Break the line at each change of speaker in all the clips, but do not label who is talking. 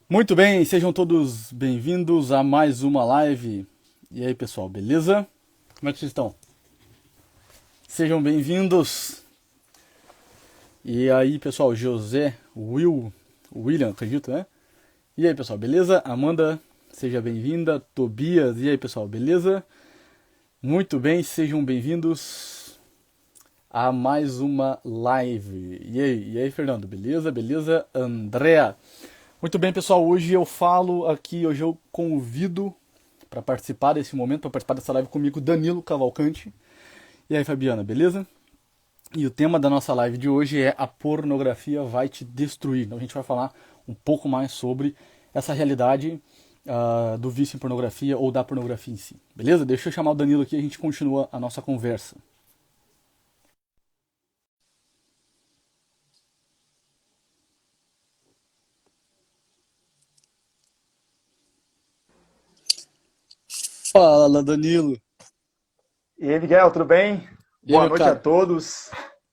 Muito bem, sejam todos bem-vindos a mais uma live. E aí, pessoal, beleza? Como é que vocês estão? Sejam bem-vindos. E aí, pessoal, José, William, acredito, né? E aí, pessoal, beleza? Amanda, seja bem-vinda. Tobias, e aí, pessoal, beleza? Muito bem, sejam bem-vindos a mais uma live. E aí, Fernando, beleza? Beleza? Andrea. Muito bem, pessoal. Hoje eu convido para participar desse momento, para participar dessa live comigo, Danilo Cavalcante. E aí, Fabiana, beleza? E o tema da nossa live de hoje é a pornografia vai te destruir. Então a gente vai falar um pouco mais sobre essa realidade do vício em pornografia ou da pornografia em si. Beleza? Deixa eu chamar o Danilo aqui e a gente continua a nossa conversa. Fala, Danilo.
E aí, Miguel, tudo bem?
E aí,
Boa
meu
noite a
cara?
todos.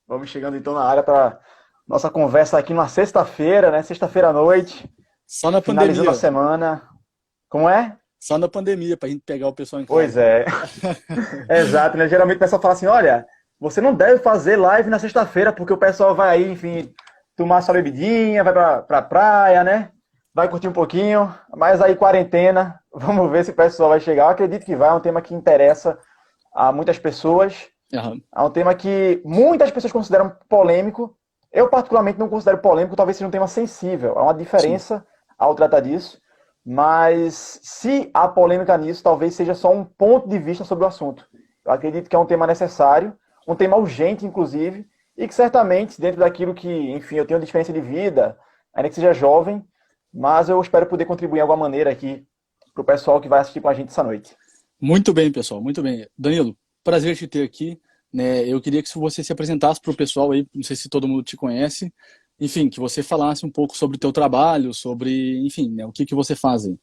Vamos chegando então na área para nossa conversa aqui numa sexta-feira, né? Sexta-feira à noite,
Só na
finalizando a
pandemia.
semana. Como é?
Só na pandemia, pra gente pegar o pessoal em
Pois
casa.
é, exato, né? Geralmente o pessoal fala assim: olha, você não deve fazer live na sexta-feira porque o pessoal vai aí, enfim, tomar sua bebidinha, vai pra praia, né? Vai curtir um pouquinho, mas aí quarentena, vamos ver se o pessoal vai chegar. Eu acredito que vai, é um tema que interessa a muitas pessoas.
Aham.
É um tema que muitas pessoas consideram polêmico. Eu, particularmente, não considero polêmico, talvez seja um tema sensível. Há uma
Sim.
diferença ao tratar disso. Mas se há polêmica nisso, talvez seja só um ponto de vista sobre o assunto. Eu acredito que é um tema necessário, um tema urgente, inclusive, e que certamente, dentro daquilo que, enfim, eu tenho de experiência de vida, ainda que seja jovem, mas eu espero poder contribuir de alguma maneira aqui para o pessoal que vai assistir com a gente essa noite.
Muito bem, pessoal, muito bem. Danilo, prazer te ter aqui. Né? Eu queria que você se apresentasse para o pessoal aí, não sei se todo mundo te conhece, enfim, que você falasse um pouco sobre o teu trabalho, sobre, enfim, né, o que que você faz aí.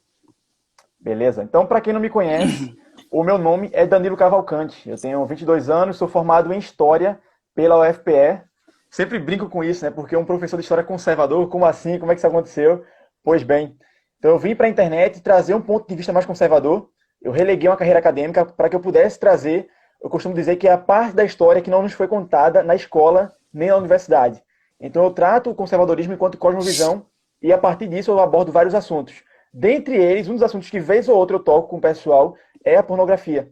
Beleza? Então, para quem não me conhece, o meu nome é Danilo Cavalcante. Eu tenho 22 anos, sou formado em História pela UFPE. Sempre brinco com isso, né? Porque um professor de História conservador, como assim? Como é que isso aconteceu? Pois bem, então eu vim para a internet trazer um ponto de vista mais conservador. Eu releguei uma carreira acadêmica para que eu pudesse trazer, eu costumo dizer que é a parte da história que não nos foi contada na escola nem na universidade. Então eu trato o conservadorismo enquanto cosmovisão e a partir disso eu abordo vários assuntos. Dentre eles, um dos assuntos que vez ou outra eu toco com o pessoal é a pornografia.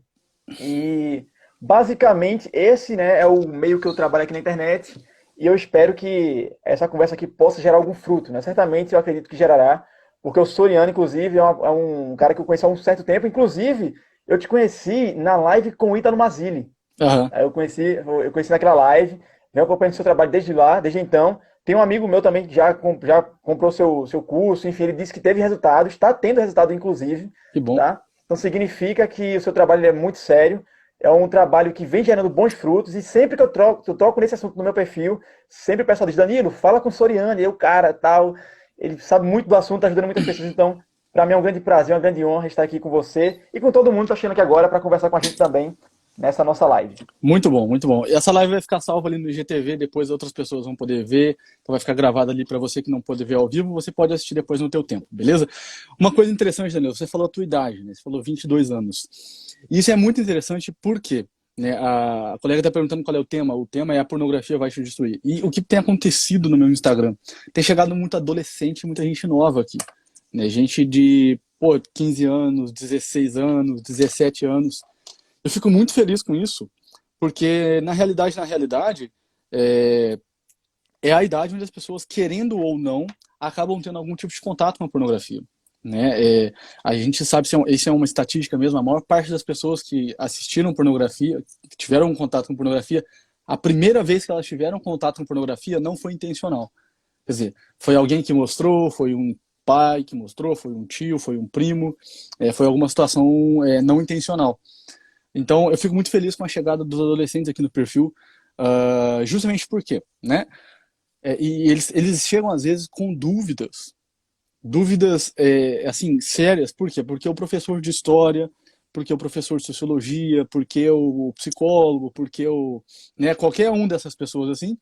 E basicamente esse, né, é o meio que eu trabalho aqui na internet e eu espero que essa conversa aqui possa gerar algum fruto, né? Certamente eu acredito que gerará, porque o Soriano, inclusive, é um cara que eu conheci há um certo tempo. Inclusive, eu te conheci na live com o Ítalo Mazili.
Aham,
Aí eu conheci naquela live, venho acompanhando seu trabalho desde lá, desde então. Tem um amigo meu também que já comprou seu curso, enfim, ele disse que teve resultado, está tendo resultado, inclusive,
que bom.
tá? Então significa que o seu trabalho é muito sério, é um trabalho que vem gerando bons frutos, e sempre que eu troco nesse assunto no meu perfil, sempre o pessoal diz: Danilo, fala com o Soriano, e eu, cara, tal, ele sabe muito do assunto, está ajudando muitas pessoas, então, para mim é um grande prazer, uma grande honra estar aqui com você e com todo mundo que está chegando aqui agora para conversar com a gente também nessa nossa live.
Muito bom, muito bom. E essa live vai ficar salva ali no IGTV, depois outras pessoas vão poder ver, então vai ficar gravada ali para você que não pode ver ao vivo, você pode assistir depois no teu tempo, beleza? Uma coisa interessante, Danilo, você falou a tua idade, né? Você falou 22 anos. E isso é muito interessante porque, né, a colega está perguntando qual é o tema é a pornografia vai te destruir. E o que tem acontecido no meu Instagram? Tem chegado muito adolescente, muita gente nova aqui, né? Gente de, pô, 15 anos, 16 anos, 17 anos. Eu fico muito feliz com isso, porque na realidade, é, é a idade onde as pessoas, querendo ou não, acabam tendo algum tipo de contato com a pornografia. Né? A gente sabe, isso é uma estatística mesmo, a maior parte das pessoas que assistiram pornografia, que tiveram um contato com pornografia, a primeira vez que elas tiveram contato com pornografia não foi intencional. Quer dizer, foi alguém que mostrou, foi um pai que mostrou, foi um tio, foi um primo, foi alguma situação não intencional. Então, eu fico muito feliz com a chegada dos adolescentes aqui no perfil, justamente porque, né? E eles chegam às vezes com dúvidas assim sérias. Por quê? Porque o professor de história, porque o professor de sociologia, porque o psicólogo, porque né, qualquer um dessas pessoas assim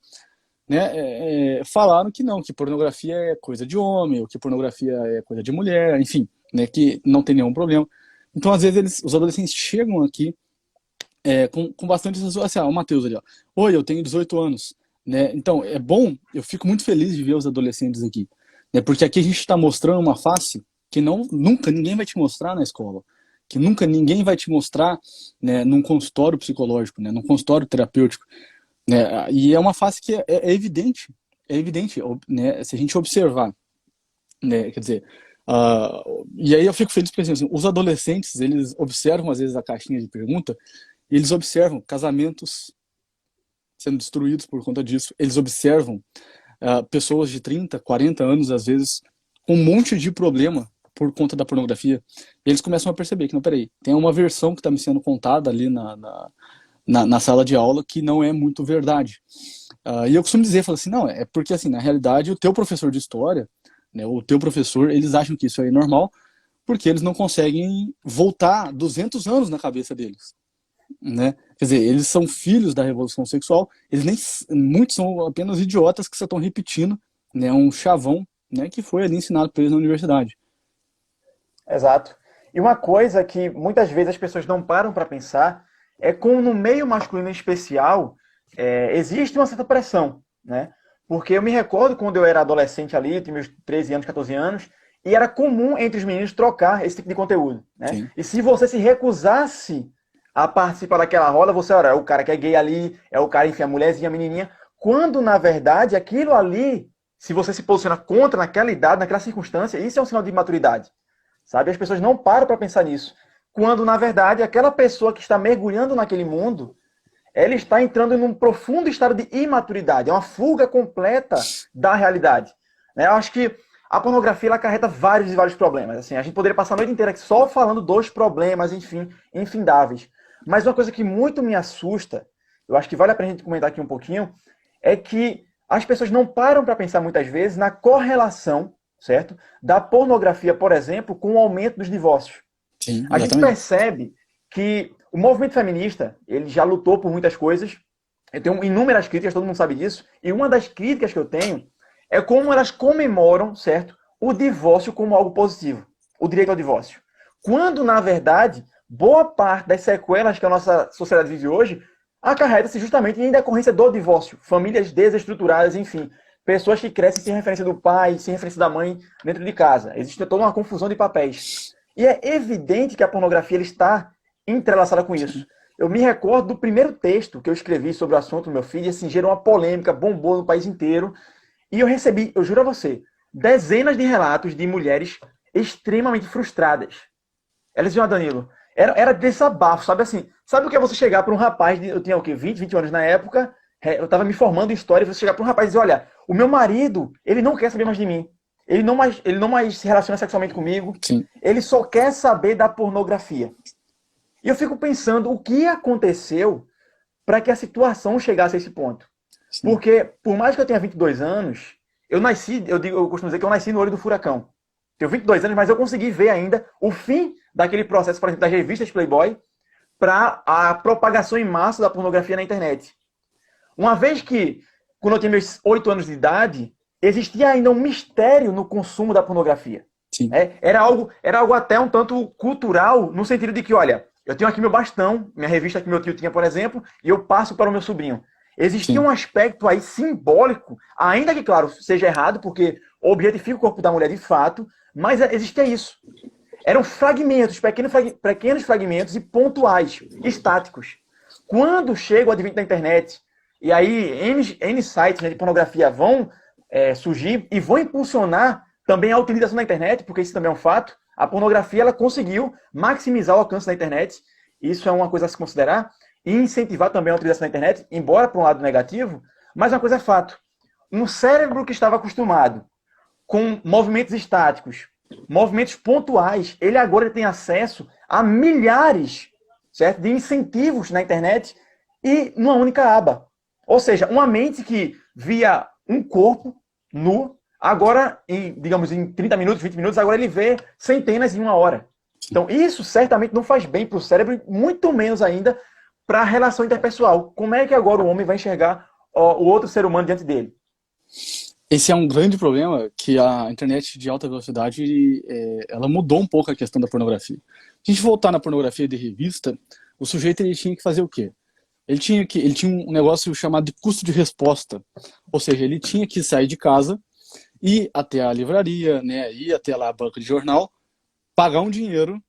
né, falaram que não, que pornografia é coisa de homem, ou que pornografia é coisa de mulher, enfim, né, que não tem nenhum problema. Então, às vezes, os adolescentes chegam aqui com bastante assim, o Matheus ali, ó. Oi, eu tenho 18 anos, né? Então, é bom, eu fico muito feliz de ver os adolescentes aqui, né? Porque aqui a gente está mostrando uma face que nunca ninguém vai te mostrar na escola, que nunca ninguém vai te mostrar, né, num consultório psicológico, né, num consultório terapêutico, né? E é uma face que é evidente, né? Se a gente observar, né? Quer dizer, e aí eu fico feliz porque assim, os adolescentes, eles observam às vezes a caixinha de pergunta, e eles observam casamentos sendo destruídos por conta disso, eles observam pessoas de 30, 40 anos, às vezes, com um monte de problema por conta da pornografia, e eles começam a perceber que, não, peraí, tem uma versão que está me sendo contada ali na sala de aula que não é muito verdade. E eu costumo dizer, falo assim, não, é porque, assim, na realidade, o teu professor de história, né, o teu professor, eles acham que isso aí é normal, porque eles não conseguem voltar 200 anos na cabeça deles, né? Quer dizer, eles são filhos da revolução sexual, eles nem muitos são apenas idiotas que só estão repetindo, né, um chavão, né, que foi ali ensinado para eles na universidade.
Exato. E uma coisa que muitas vezes as pessoas não param para pensar é como no meio masculino em especial existe uma certa pressão, né? Porque eu me recordo quando eu era adolescente ali, tinha meus 13 anos, 14 anos, e era comum entre os meninos trocar esse tipo de conteúdo, né?
Sim.
E se você se recusasse a participar daquela roda, você, olha, é o cara que é gay ali, é o cara, enfim, a mulherzinha, a menininha, quando na verdade aquilo ali, se você se posiciona contra naquela idade, naquela circunstância, isso é um sinal de maturidade, sabe? As pessoas não param para pensar nisso. Quando, na verdade, aquela pessoa que está mergulhando naquele mundo, ela está entrando em um profundo estado de imaturidade. É uma fuga completa da realidade. Eu acho que a pornografia ela acarreta vários e vários problemas. Assim, a gente poderia passar a noite inteira aqui só falando dos problemas, enfim, infindáveis. Mas uma coisa que muito me assusta, eu acho que vale a pena a gente comentar aqui um pouquinho, é que as pessoas não param para pensar muitas vezes na correlação, certo? Da pornografia, por exemplo, com o aumento dos divórcios.
Sim,
A gente
exatamente.
percebe que o movimento feminista, ele já lutou por muitas coisas. Eu tenho inúmeras críticas, todo mundo sabe disso. E uma das críticas que eu tenho é como elas comemoram, certo, o divórcio como algo positivo, o direito ao divórcio. Quando, na verdade, boa parte das sequelas que a nossa sociedade vive hoje acarreta-se justamente em decorrência do divórcio. Famílias desestruturadas, enfim. Pessoas que crescem sem referência do pai, sem referência da mãe dentro de casa. Existe toda uma confusão de papéis. E é evidente que a pornografia está entrelaçada com isso. Eu me recordo do primeiro texto que eu escrevi sobre o assunto no meu feed, e assim, gerou uma polêmica, bombou no país inteiro. E eu recebi, eu juro a você, dezenas de relatos de mulheres extremamente frustradas. Elas diziam, Danilo, era desabafo, sabe assim? Sabe o que é você chegar para um rapaz, eu tinha o quê? 20, 21 anos na época, eu estava me formando em história, e você chegar para um rapaz e dizer, olha, o meu marido, ele não quer saber mais de mim. Ele não mais se relaciona sexualmente comigo.
Sim.
Ele só quer saber da pornografia. E eu fico pensando o que aconteceu para que a situação chegasse a esse ponto.
Sim.
Porque, por mais que eu tenha 22 anos, eu costumo dizer que eu nasci no olho do furacão. Tenho 22 anos, mas eu consegui ver ainda o fim daquele processo, por exemplo, das revistas Playboy para a propagação em massa da pornografia na internet. Uma vez que, quando eu tinha meus 8 anos de idade, existia ainda um mistério no consumo da pornografia.
Sim.
Era algo até um tanto cultural, no sentido de que, olha, eu tenho aqui meu bastão, minha revista que meu tio tinha, por exemplo, e eu passo para o meu sobrinho. Existia um aspecto aí simbólico, ainda que, claro, seja errado, porque objetifica o corpo da mulher de fato, mas existia isso. Eram fragmentos, pequenos fragmentos e pontuais, estáticos. Quando chega o advento da internet, e aí N sites, né, de pornografia vão surgir e vão impulsionar também a utilização da internet, porque isso também é um fato. A pornografia ela conseguiu maximizar o alcance da internet, isso é uma coisa a se considerar, e incentivar também a utilização da internet, embora por um lado negativo, mas uma coisa é fato. Um cérebro que estava acostumado com movimentos estáticos, movimentos pontuais, ele agora tem acesso a milhares, certo, de incentivos na internet e numa única aba. Ou seja, uma mente que via um corpo nu, agora, digamos, em 30 minutos, 20 minutos, agora ele vê centenas em uma hora. Então, isso certamente não faz bem para o cérebro, muito menos ainda para a relação interpessoal. Como é que agora o homem vai enxergar o outro ser humano diante dele?
Esse é um grande problema que a internet de alta velocidade, ela mudou um pouco a questão da pornografia. Se a gente voltar na pornografia de revista, o sujeito ele tinha que fazer o quê? Ele tinha um negócio chamado de custo de resposta. Ou seja, ele tinha que sair de casa, ir até a livraria, né, ir até lá a banca de jornal, pagar um dinheiro,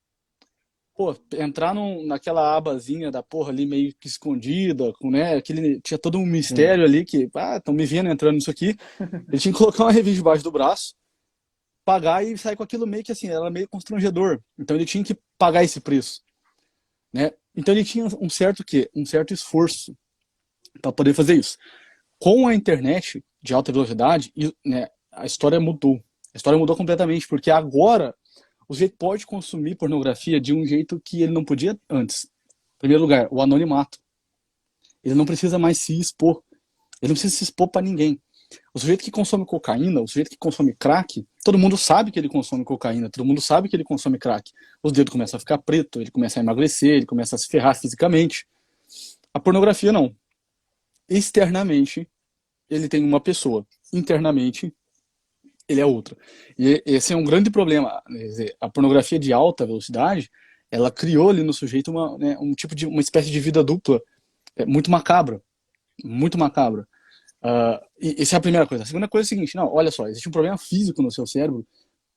pô, entrar naquela abazinha da porra ali meio que escondida, com, né, tinha todo um
Sim.
mistério ali que, estão me vendo entrando nisso aqui. Ele tinha que colocar uma revista debaixo do braço, pagar e sair com aquilo meio que assim, era meio constrangedor. Então ele tinha que pagar esse preço, né? Então ele tinha um certo quê? Um certo esforço para poder fazer isso. Com a internet de alta velocidade, né, a história mudou. A história mudou completamente, porque agora o sujeito pode consumir pornografia de um jeito que ele não podia antes. Em primeiro lugar, o anonimato. Ele não precisa mais se expor. Ele não precisa se expor para ninguém. O sujeito que consome cocaína, o sujeito que consome crack, todo mundo sabe que ele consome cocaína, todo mundo sabe que ele consome crack. Os dedos começam a ficar preto, ele começa a emagrecer, ele começa a se ferrar fisicamente. A pornografia não. Externamente, ele tem uma pessoa. Internamente, ele é outra. E esse é um grande problema. Quer dizer, a pornografia de alta velocidade, ela criou ali no sujeito um tipo de uma espécie de vida dupla, muito macabra, muito macabra. Essa é a primeira coisa. A segunda coisa é a seguinte, não, olha só, existe um problema físico no seu cérebro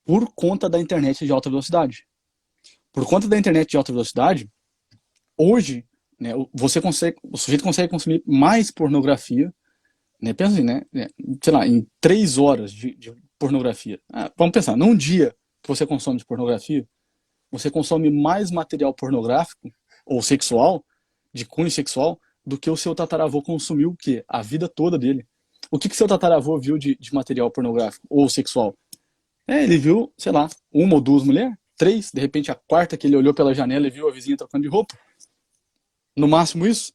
por conta da internet de alta velocidade. Por conta da internet de alta velocidade, hoje, né, o sujeito consegue consumir mais pornografia, né, pensa assim, né, sei lá, em 3 horas de pornografia. Vamos pensar, num dia que você consome de pornografia, você consome mais material pornográfico ou sexual, de cunho sexual, do que o seu tataravô consumiu o quê? A vida toda dele. O que seu tataravô viu de material pornográfico ou sexual? Ele viu, sei lá, uma ou duas mulheres, três, de repente a quarta que ele olhou pela janela e viu a vizinha trocando de roupa. No máximo isso.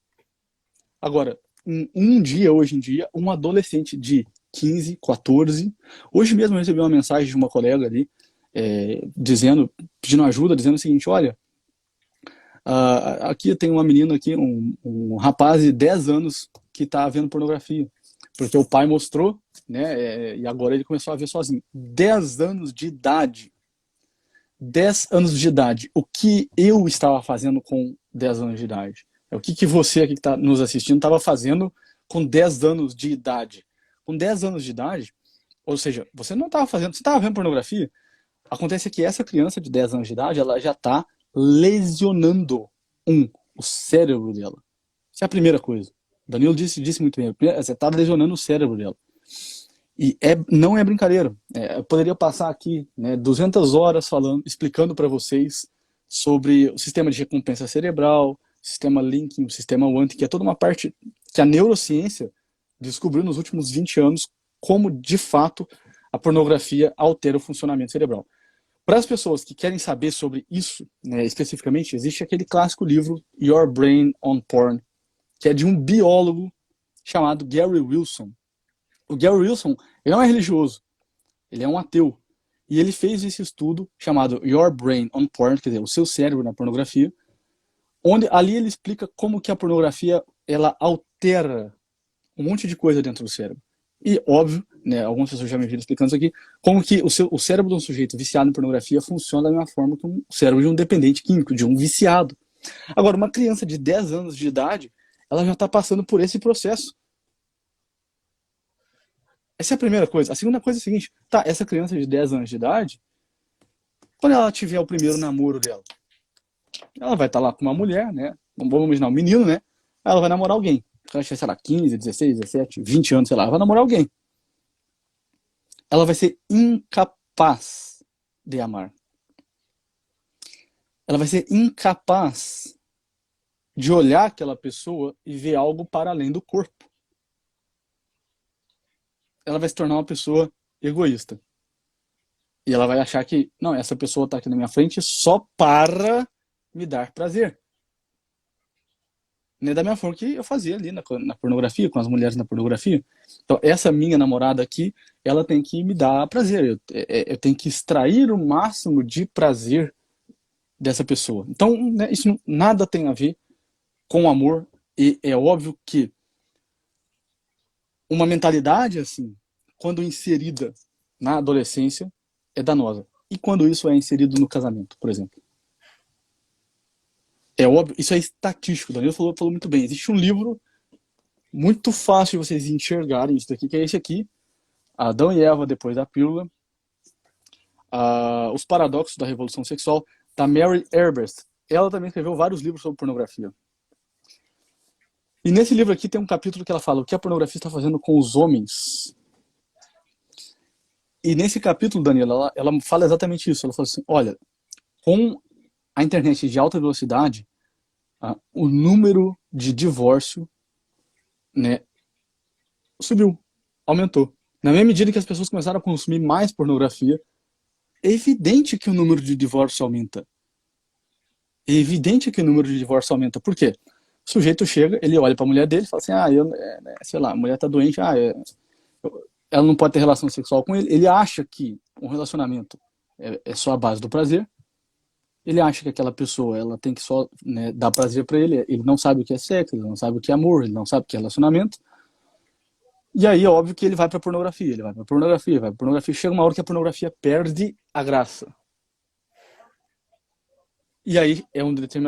Agora, um dia, hoje em dia, um adolescente de 15, 14, hoje mesmo eu recebi uma mensagem de uma colega ali, pedindo ajuda, dizendo o seguinte, olha, aqui tem uma menina aqui, um rapaz de 10 anos que está vendo pornografia, porque o pai mostrou, né, e agora ele começou a ver sozinho. 10 anos de idade. 10 anos de idade. O que eu estava fazendo com 10 anos de idade? O que você aqui que está nos assistindo estava fazendo com 10 anos de idade? Com 10 anos de idade, ou seja, você não estava fazendo, você estava vendo pornografia. Acontece que essa criança de 10 anos de idade, ela já está lesionando o cérebro dela. Essa é a primeira coisa. Danilo disse muito bem. Você está lesionando o cérebro dela. E não é brincadeira. Eu poderia passar aqui, né, 200 horas falando, explicando para vocês sobre o sistema de recompensa cerebral, o sistema linking, o sistema WANT, que é toda uma parte que a neurociência descobriu nos últimos 20 anos como, de fato, a pornografia altera o funcionamento cerebral. Para as pessoas que querem saber sobre isso, né, especificamente, existe aquele clássico livro Your Brain on Porn, que é de um biólogo chamado Gary Wilson. O Gary Wilson, ele não é religioso, ele é um ateu. E ele fez esse estudo chamado Your Brain on Porn, quer dizer, o seu cérebro na pornografia, onde ali ele explica como que a pornografia ela altera um monte de coisa dentro do cérebro. E, óbvio, né, algumas pessoas já me viram explicando isso aqui, como que o cérebro de um sujeito viciado em pornografia funciona da mesma forma que o cérebro de um dependente químico, de um viciado. Agora, uma criança de 10 anos de idade, ela já está passando por esse processo. Essa é a primeira coisa. A segunda coisa é a seguinte, tá, essa criança de 10 anos de idade, quando ela tiver o primeiro namoro dela, ela vai estar lá com uma mulher, né, vamos imaginar um menino, né, ela vai namorar alguém. Ela tiver, sei lá, 15, 16, 17, 20 anos, sei lá, ela vai namorar alguém. Ela vai ser incapaz de amar. Ela vai ser incapaz de olhar aquela pessoa e ver algo para além do corpo. Ela vai se tornar uma pessoa egoísta. E ela vai achar que, não, essa pessoa está aqui na minha frente só para me dar prazer. Da mesma forma que eu fazia ali na pornografia, com as mulheres na pornografia. Então, essa minha namorada aqui, ela tem que me dar prazer. Eu tenho que extrair o máximo de prazer dessa pessoa. Então, né, isso nada tem a ver com amor. E é óbvio que uma mentalidade assim, quando inserida na adolescência, é danosa. E quando isso é inserido no casamento, por exemplo? É óbvio, isso é estatístico, o Danilo falou muito bem. Existe um livro muito fácil de vocês enxergarem isso daqui, que é esse aqui, Adão e Eva depois da pílula, Os Paradoxos da Revolução Sexual, da Mary Erbers. Ela também escreveu vários livros sobre pornografia. E nesse livro aqui tem um capítulo que ela fala o que a pornografia está fazendo com os homens. E nesse capítulo, Daniela, ela fala exatamente isso. Ela fala assim, olha, com a internet de alta velocidade, o número de divórcio, né, subiu, aumentou. Na mesma medida que as pessoas começaram a consumir mais pornografia, é evidente que o número de divórcio aumenta. É evidente que o número de divórcio aumenta. Por quê? O sujeito chega, ele olha para a mulher dele e fala assim, sei lá, a mulher está doente, ela não pode ter relação sexual com ele. Ele acha que um relacionamento é só a base do prazer. Ele acha que aquela pessoa ela tem que só, né, dar prazer para ele. Ele não sabe o que é sexo, ele não sabe o que é amor, ele não sabe o que é relacionamento. E aí é óbvio que ele vai para pornografia, ele vai para pornografia, vai para pornografia. Chega uma hora que a pornografia perde a graça. E aí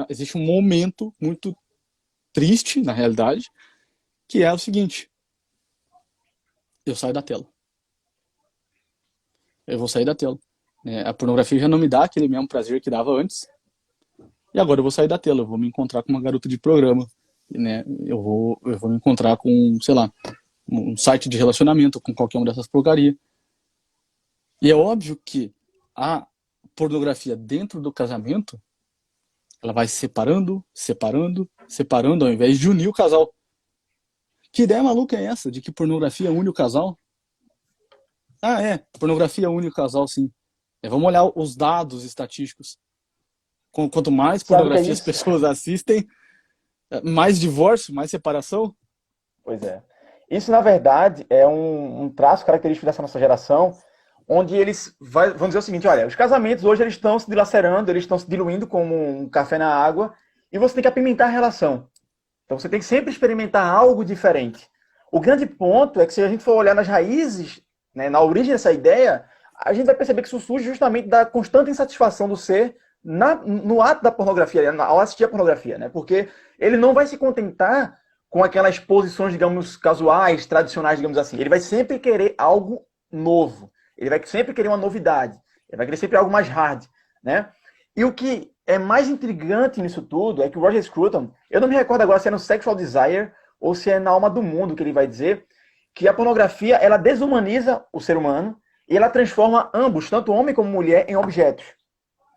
existe um momento muito triste, na realidade, que é o seguinte: eu saio da tela. Eu vou sair da tela. A pornografia já não me dá aquele mesmo prazer que dava antes. E agora eu vou sair da tela, eu vou me encontrar com uma garota de programa, né? Eu vou me encontrar com, sei lá, um site de relacionamento, com qualquer uma dessas porcarias. E é óbvio que a pornografia dentro do casamento, ela vai separando, ao invés de unir o casal. Que ideia maluca é essa, de que pornografia une o casal? Pornografia une o casal, sim. Vamos olhar os dados estatísticos. Quanto mais pornografia as pessoas assistem, mais divórcio, mais separação.
Pois é. Isso, na verdade, é um traço característico dessa nossa geração, onde eles vão dizer o seguinte, olha, os casamentos hoje eles estão se dilacerando, eles estão se diluindo como um café na água, e você tem que apimentar a relação. Então você tem que sempre experimentar algo diferente. O grande ponto é que se a gente for olhar nas raízes, né, na origem dessa ideia, a gente vai perceber que isso surge justamente da constante insatisfação do ser no ato da pornografia, ao assistir a pornografia, né? Porque ele não vai se contentar com aquelas posições, digamos, casuais, tradicionais, digamos assim. Ele vai sempre querer algo novo. Ele vai sempre querer uma novidade. Ele vai querer sempre algo mais hard, né? E o que é mais intrigante nisso tudo é que o Roger Scruton, eu não me recordo agora se é no Sexual Desire ou se é na Alma do Mundo que ele vai dizer que a pornografia, ela desumaniza o ser humano e ela transforma ambos, tanto homem como mulher, em objetos.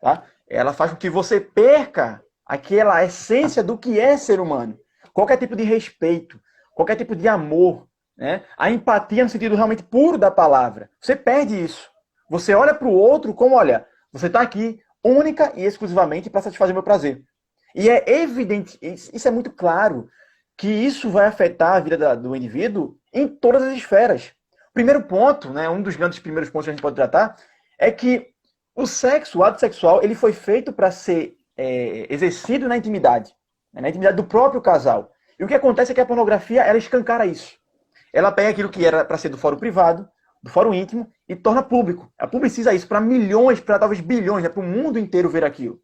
Tá? Ela faz com que você perca aquela essência do que é ser humano. Qualquer tipo de respeito, qualquer tipo de amor, né? A empatia no sentido realmente puro da palavra. Você perde isso. Você olha para o outro como, olha, você está aqui única e exclusivamente para satisfazer meu prazer. E é evidente, isso é muito claro, que isso vai afetar a vida do indivíduo em todas as esferas. Primeiro ponto, né, um dos grandes primeiros pontos que a gente pode tratar, é que o sexo, o ato sexual, ele foi feito para ser exercido na intimidade do próprio casal. E o que acontece é que a pornografia, ela escancara isso. Ela pega aquilo que era para ser do fórum privado, do fórum íntimo, e torna público. Ela publiciza isso para milhões, para talvez bilhões, né, para o mundo inteiro ver aquilo.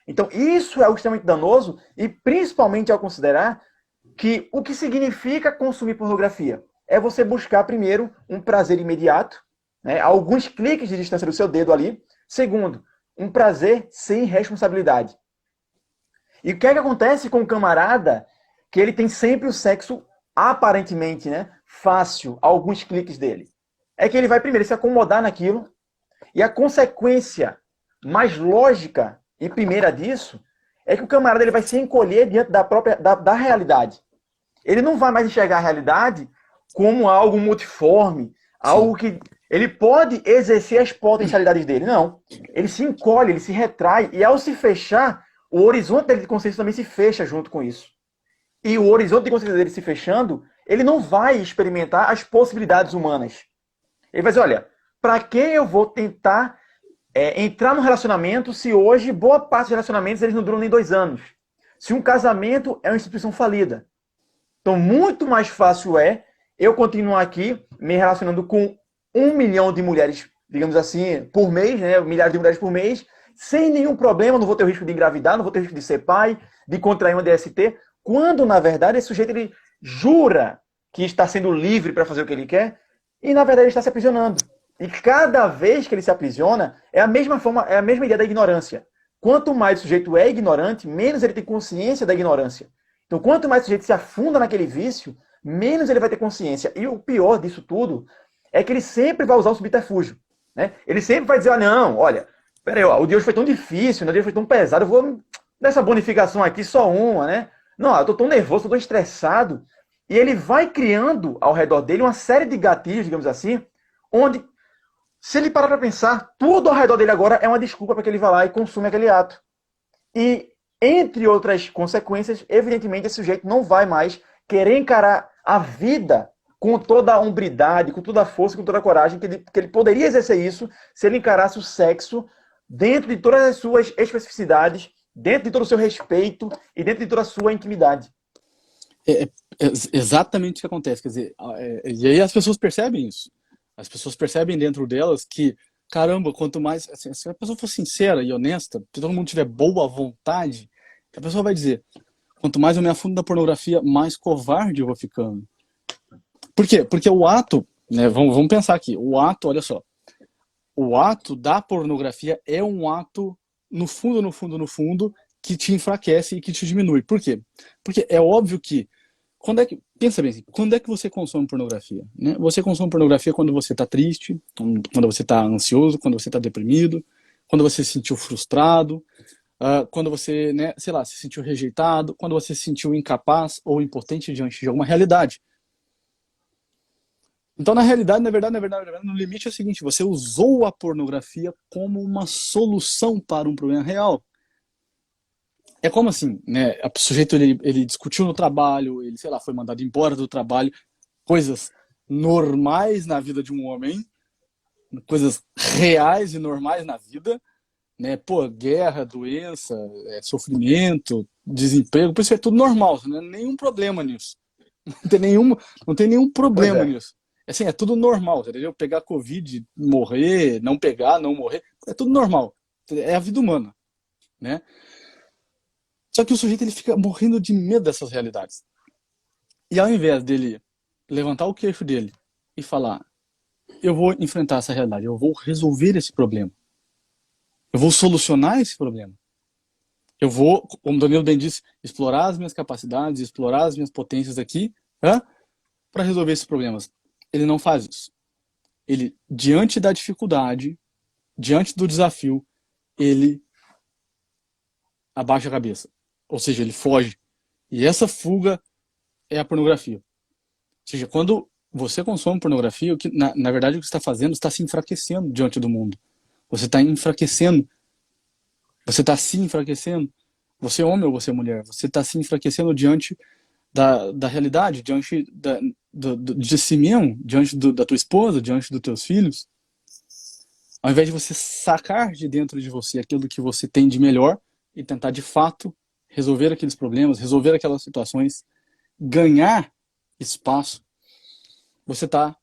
Então, isso é algo extremamente danoso, e principalmente ao considerar que o que significa consumir pornografia é você buscar, primeiro, um prazer imediato, né, alguns cliques de distância do seu dedo ali. Segundo, um prazer sem responsabilidade. E o que é que acontece com o camarada que ele tem sempre o sexo aparentemente, né, fácil, a alguns cliques dele? É que ele vai primeiro se acomodar naquilo, e a consequência mais lógica e primeira disso é que o camarada ele vai se encolher diante da realidade. Ele não vai mais enxergar a realidade como algo multiforme, algo que ele pode exercer as potencialidades dele. Não. Ele se encolhe, ele se retrai, e ao se fechar, o horizonte dele de consciência também se fecha junto com isso. E o horizonte de consciência dele se fechando, ele não vai experimentar as possibilidades humanas. Ele vai dizer, olha, para que eu vou tentar entrar num relacionamento se hoje boa parte dos relacionamentos eles não duram nem 2 anos? Se um casamento é uma instituição falida. Então, muito mais fácil é eu continuar aqui me relacionando com 1 milhão de mulheres, digamos assim, por mês, né? Milhares de mulheres por mês, sem nenhum problema, não vou ter o risco de engravidar, não vou ter o risco de ser pai, de contrair uma DST, quando, na verdade, esse sujeito ele jura que está sendo livre para fazer o que ele quer, e, na verdade, ele está se aprisionando. E cada vez que ele se aprisiona, é a mesma forma, é a mesma ideia da ignorância. Quanto mais o sujeito é ignorante, menos ele tem consciência da ignorância. Então, quanto mais o sujeito se afunda naquele vício, menos ele vai ter consciência. E o pior disso tudo é que ele sempre vai usar o subterfúgio. Né? Ele sempre vai dizer, não, olha, peraí, ó, o de hoje foi tão difícil, né? O dia foi tão pesado, eu vou nessa bonificação aqui só uma, né? Não, eu tô tão nervoso, eu tô estressado. E ele vai criando ao redor dele uma série de gatilhos, digamos assim, onde, se ele parar para pensar, tudo ao redor dele agora é uma desculpa para que ele vá lá e consuma aquele ato. E, entre outras consequências, evidentemente, esse sujeito não vai mais querer encarar a vida com toda a hombridade, com toda a força, com toda a coragem, que ele poderia exercer isso se ele encarasse o sexo dentro de todas as suas especificidades, dentro de todo o seu respeito e dentro de toda a sua intimidade.
É exatamente o que acontece. Quer dizer, e aí as pessoas percebem isso. As pessoas percebem dentro delas que, caramba, quanto mais... Assim, se a pessoa for sincera e honesta, se todo mundo tiver boa vontade, a pessoa vai dizer, quanto mais eu me afundo na pornografia, mais covarde eu vou ficando. Por quê? Porque o ato, né, vamos pensar aqui, o ato, olha só, o ato da pornografia é um ato, no fundo, que te enfraquece e que te diminui. Por quê? Porque é óbvio que, pensa bem assim, quando é que você consome pornografia? Né? Você consome pornografia quando você está triste, quando você está ansioso, quando você está deprimido, quando você se sentiu frustrado, quando você, né, sei lá, se sentiu rejeitado, quando você se sentiu incapaz ou impotente diante de alguma realidade. Então, na verdade, no limite é o seguinte, você usou a pornografia como uma solução para um problema real. É como assim, né? O sujeito ele discutiu no trabalho, ele, sei lá, foi mandado embora do trabalho, coisas normais na vida de um homem, coisas reais e normais na vida, né? Pô, guerra, doença, sofrimento, desemprego, por isso é tudo normal, não é nenhum problema nisso. Não tem nenhum problema nisso. Assim, é tudo normal, entendeu? Pegar Covid, morrer, não pegar, não morrer, é tudo normal. É a vida humana, né? Só que o sujeito ele fica morrendo de medo dessas realidades. E ao invés dele levantar o queixo dele e falar, eu vou enfrentar essa realidade, eu vou resolver esse problema, eu vou solucionar esse problema, eu vou, como o Danilo bem disse, explorar as minhas capacidades, explorar as minhas potências aqui, para resolver esses problemas. Ele não faz isso. Ele, diante da dificuldade, diante do desafio, ele abaixa a cabeça. Ou seja, ele foge. E essa fuga é a pornografia. Ou seja, quando você consome pornografia, na verdade o que você está fazendo, está se enfraquecendo diante do mundo. Você está enfraquecendo. Você está se enfraquecendo. Você é homem ou você é mulher. Você está se enfraquecendo diante da realidade, diante de si mesmo, diante da tua esposa, diante dos teus filhos. Ao invés de você sacar de dentro de você aquilo que você tem de melhor e tentar de fato resolver aqueles problemas, resolver aquelas situações, ganhar espaço, você está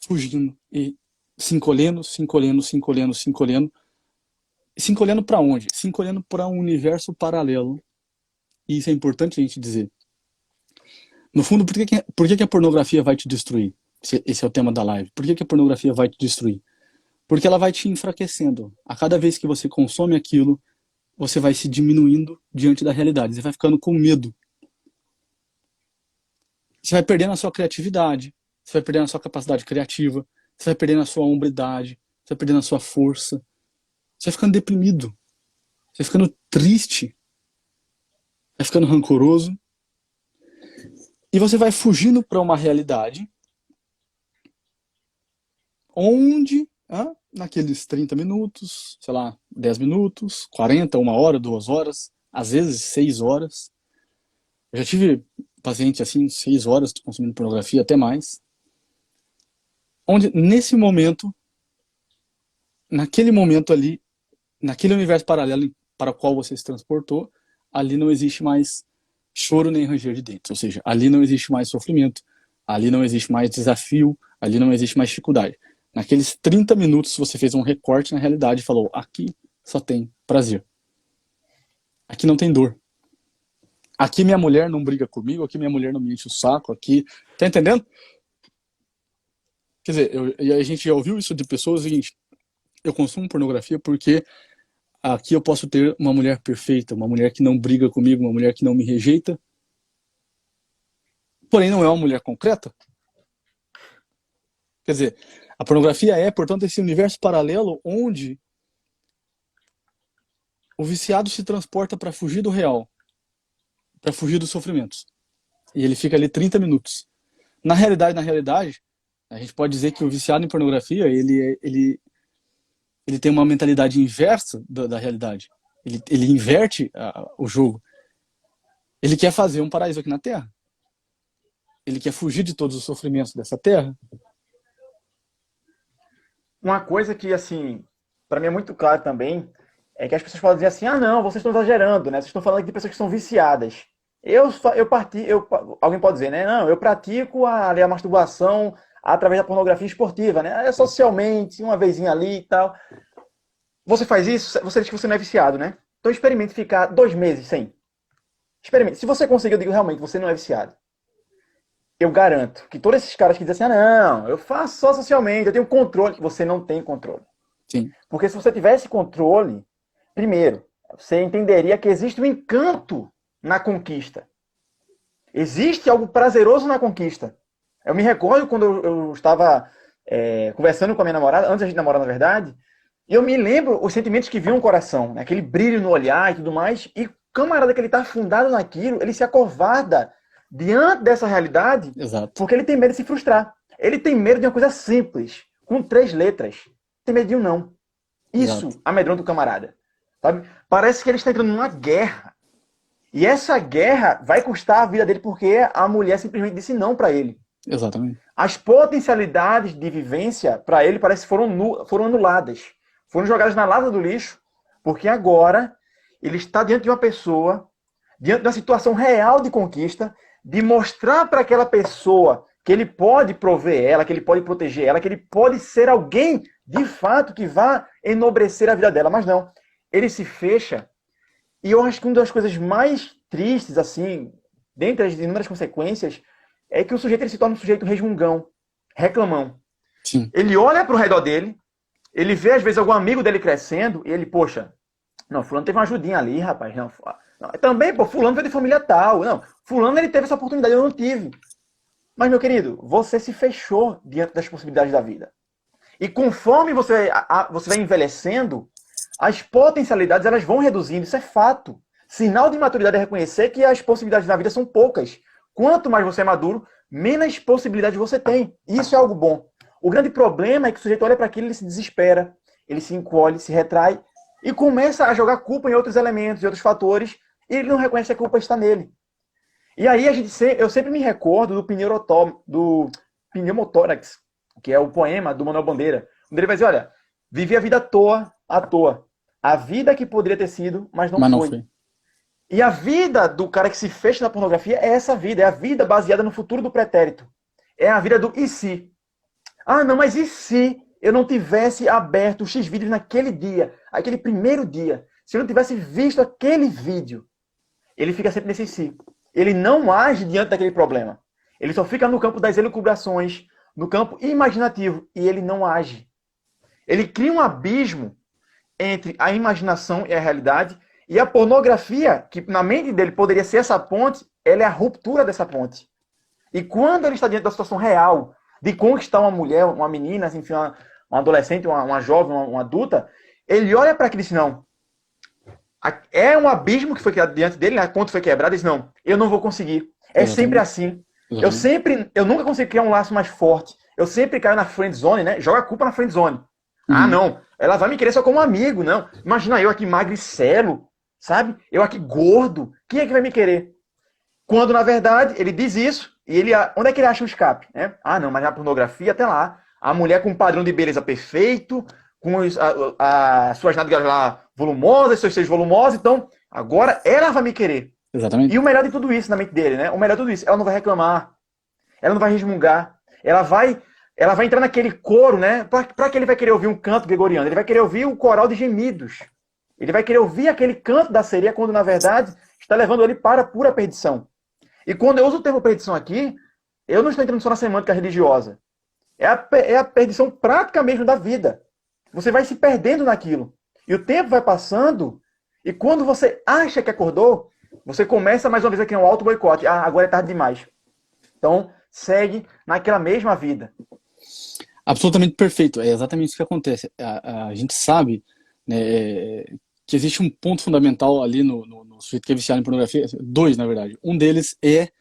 fugindo e se encolhendo para onde? Se encolhendo para um universo paralelo. E isso é importante a gente dizer. No fundo, por que a pornografia vai te destruir? Esse é o tema da live. Por que a pornografia vai te destruir? Porque ela vai te enfraquecendo. A cada vez que você consome aquilo, você vai se diminuindo diante da realidade. Você vai ficando com medo. Você vai perdendo a sua criatividade. Você vai perdendo a sua capacidade criativa. Você vai perdendo a sua hombridade. Você vai perdendo a sua força. Você vai ficando deprimido. Você vai ficando triste. Vai ficando rancoroso. E você vai fugindo para uma realidade onde, naqueles 30 minutos, sei lá, 10 minutos, 40, 1 hora, 2 horas, às vezes 6 horas. Eu já tive paciente assim, 6 horas consumindo pornografia, até mais. Onde, nesse momento, naquele momento ali, naquele universo paralelo para o qual você se transportou, ali não existe mais choro nem ranger de dentes. Ou seja, ali não existe mais sofrimento, ali não existe mais desafio, ali não existe mais dificuldade. Naqueles 30 minutos você fez um recorte na realidade e falou, aqui só tem prazer. Aqui não tem dor. Aqui minha mulher não briga comigo, aqui minha mulher não me enche o saco, aqui... Tá entendendo? Quer dizer, a gente já ouviu isso de pessoas, é o seguinte, eu consumo pornografia porque aqui eu posso ter uma mulher perfeita, uma mulher que não briga comigo, uma mulher que não me rejeita, porém não é uma mulher concreta. Quer dizer, a pornografia é, portanto, esse universo paralelo onde o viciado se transporta para fugir do real, para fugir dos sofrimentos. E ele fica ali 30 minutos. Na realidade, a gente pode dizer que o viciado em pornografia, ele tem uma mentalidade inversa da realidade. Ele inverte o jogo. Ele quer fazer um paraíso aqui na Terra. Ele quer fugir de todos os sofrimentos dessa Terra.
Uma coisa que, assim, para mim é muito claro também, é que as pessoas podem dizer assim, ah, não, vocês estão exagerando, né? Vocês estão falando aqui de pessoas que são viciadas. Alguém pode dizer, né? Não, eu pratico a masturbação através da pornografia esportiva, né? É socialmente, uma vezinha ali e tal. Você faz isso, você diz que você não é viciado, né? Então experimente ficar 2 meses sem. Experimente. Se você conseguir, eu digo realmente, você não é viciado. Eu garanto que todos esses caras que dizem assim, ah, não, eu faço só socialmente, eu tenho controle. Você não tem controle.
Sim.
Porque se você tivesse controle, primeiro, você entenderia que existe um encanto na conquista. Existe algo prazeroso na conquista. Eu me recordo quando eu estava conversando com a minha namorada, antes da gente namorar, na verdade, e eu me lembro os sentimentos que vinham no coração, né? Aquele brilho no olhar e tudo mais, e o camarada que ele está afundado naquilo, ele se acovarda diante dessa realidade,
Exato.
porque ele tem medo de se frustrar. Ele tem medo de uma coisa simples, com 3 letras. Tem medo de um não. Isso amedronta o camarada. Sabe? Parece que ele está entrando numa guerra. E essa guerra vai custar a vida dele porque a mulher simplesmente disse não para ele.
Exatamente.
As potencialidades de vivência para ele parece que foram anuladas. Foram jogadas na lata do lixo, porque agora ele está diante de uma pessoa, diante de uma situação real de conquista, de mostrar para aquela pessoa que ele pode prover ela, que ele pode proteger ela, que ele pode ser alguém, de fato, que vá enobrecer a vida dela. Mas não, ele se fecha. E eu acho que uma das coisas mais tristes, assim, dentre as inúmeras consequências, é que o sujeito ele se torna um sujeito resmungão, reclamão.
Sim.
Ele olha para o redor dele, ele vê, às vezes, algum amigo dele crescendo, e ele, poxa, não, fulano teve uma ajudinha ali, rapaz. Não, também, pô, fulano veio de família tal. Não, fulano ele teve essa oportunidade, eu não tive. Mas, meu querido, você se fechou diante das possibilidades da vida. E conforme você vai envelhecendo, as potencialidades elas vão reduzindo, isso é fato. Sinal de maturidade é reconhecer que as possibilidades da vida são poucas. Quanto mais você é maduro, menos possibilidades você tem. Isso é algo bom. O grande problema é que o sujeito olha para aquilo, ele se desespera, ele se encolhe, se retrai e começa a jogar culpa em outros elementos, em outros fatores, e ele não reconhece que a culpa está nele. E aí eu sempre me recordo do Pneumotórax, que é o poema do Manuel Bandeira, onde ele vai dizer, olha, vivi a vida à toa. A vida que poderia ter sido, mas não foi. E a vida do cara que se fecha na pornografia é essa vida, é a vida baseada no futuro do pretérito. É a vida do e se. Ah, não, mas e se eu não tivesse aberto o X-Vídeos naquele dia, aquele primeiro dia? Se eu não tivesse visto aquele vídeo? Ele fica sempre nesse si. Ele não age diante daquele problema. Ele só fica no campo das elucubrações, no campo imaginativo, e ele não age. Ele cria um abismo entre a imaginação e a realidade, e a pornografia, que na mente dele poderia ser essa ponte, ela é a ruptura dessa ponte. E quando ele está diante da situação real, de conquistar uma mulher, uma menina, enfim, uma adolescente, uma jovem, uma adulta, ele olha para aquilo e diz, não, é um abismo que foi criado diante dele, a ponte foi quebrada, e diz, não, eu não vou conseguir. É sempre assim. Eu nunca consigo criar um laço mais forte. Eu sempre caio na friend zone, né? Joga a culpa na friend zone. Ah, não, ela vai me querer só como amigo, não. Imagina eu aqui magricelo, sabe? Eu aqui gordo. Quem é que vai me querer? Quando, na verdade, ele diz isso, e onde é que ele acha o escape? Né? Ah, não, mas na pornografia, até lá. A mulher com um padrão de beleza perfeito, com as suas nádegas lá volumosas, seus seios volumosos, então, agora ela vai me querer.
Exatamente.
E o melhor de tudo isso na mente dele, né? O melhor de tudo isso, ela não vai reclamar, ela não vai resmungar, ela vai ela vai entrar naquele coro, né? Para que ele vai querer ouvir um canto gregoriano? Ele vai querer ouvir um coral de gemidos. Ele vai querer ouvir aquele canto da sereia quando, na verdade, está levando ele para a pura perdição. E quando eu uso o termo perdição aqui, eu não estou entrando só na semântica religiosa. É a perdição prática mesmo da vida. Você vai se perdendo naquilo. E o tempo vai passando, e quando você acha que acordou, você começa mais uma vez aqui um auto-boicote. Ah, agora é tarde demais. Então, segue naquela mesma vida.
Absolutamente perfeito. É exatamente isso que acontece. A gente sabe, né, que existe um ponto fundamental ali no sujeito que é viciado em pornografia. Dois, na verdade. Um deles é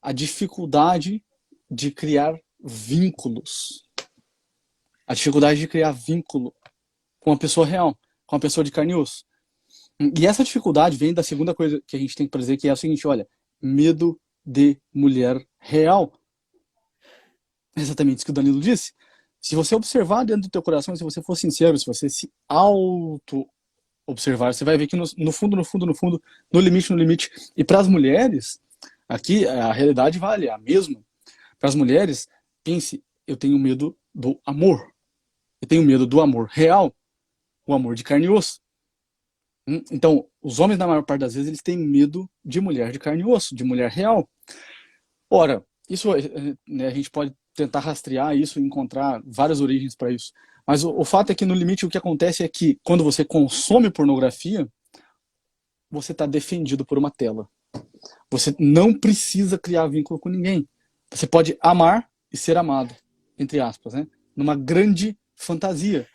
a dificuldade de criar vínculos. A dificuldade de criar vínculo com a pessoa real, com a pessoa de carne e osso. E essa dificuldade vem da segunda coisa que a gente tem que dizer, que é o seguinte, olha, medo de mulher real. É exatamente isso que o Danilo disse. Se você observar dentro do teu coração, se você for sincero, se você se auto-observar, você vai ver que no fundo, no limite. E para as mulheres, aqui a realidade vale a mesma. Para as mulheres, pense, eu tenho medo do amor. Eu tenho medo do amor real, o amor de carne e osso. Então, os homens, na maior parte das vezes, eles têm medo de mulher de carne e osso, de mulher real. Ora, isso, né, a gente pode tentar rastrear isso e encontrar várias origens para isso. Mas o fato é que, no limite, o que acontece é que, quando você consome pornografia, você está defendido por uma tela. Você não precisa criar vínculo com ninguém. Você pode amar e ser amado, entre aspas, né? Numa grande fantasia,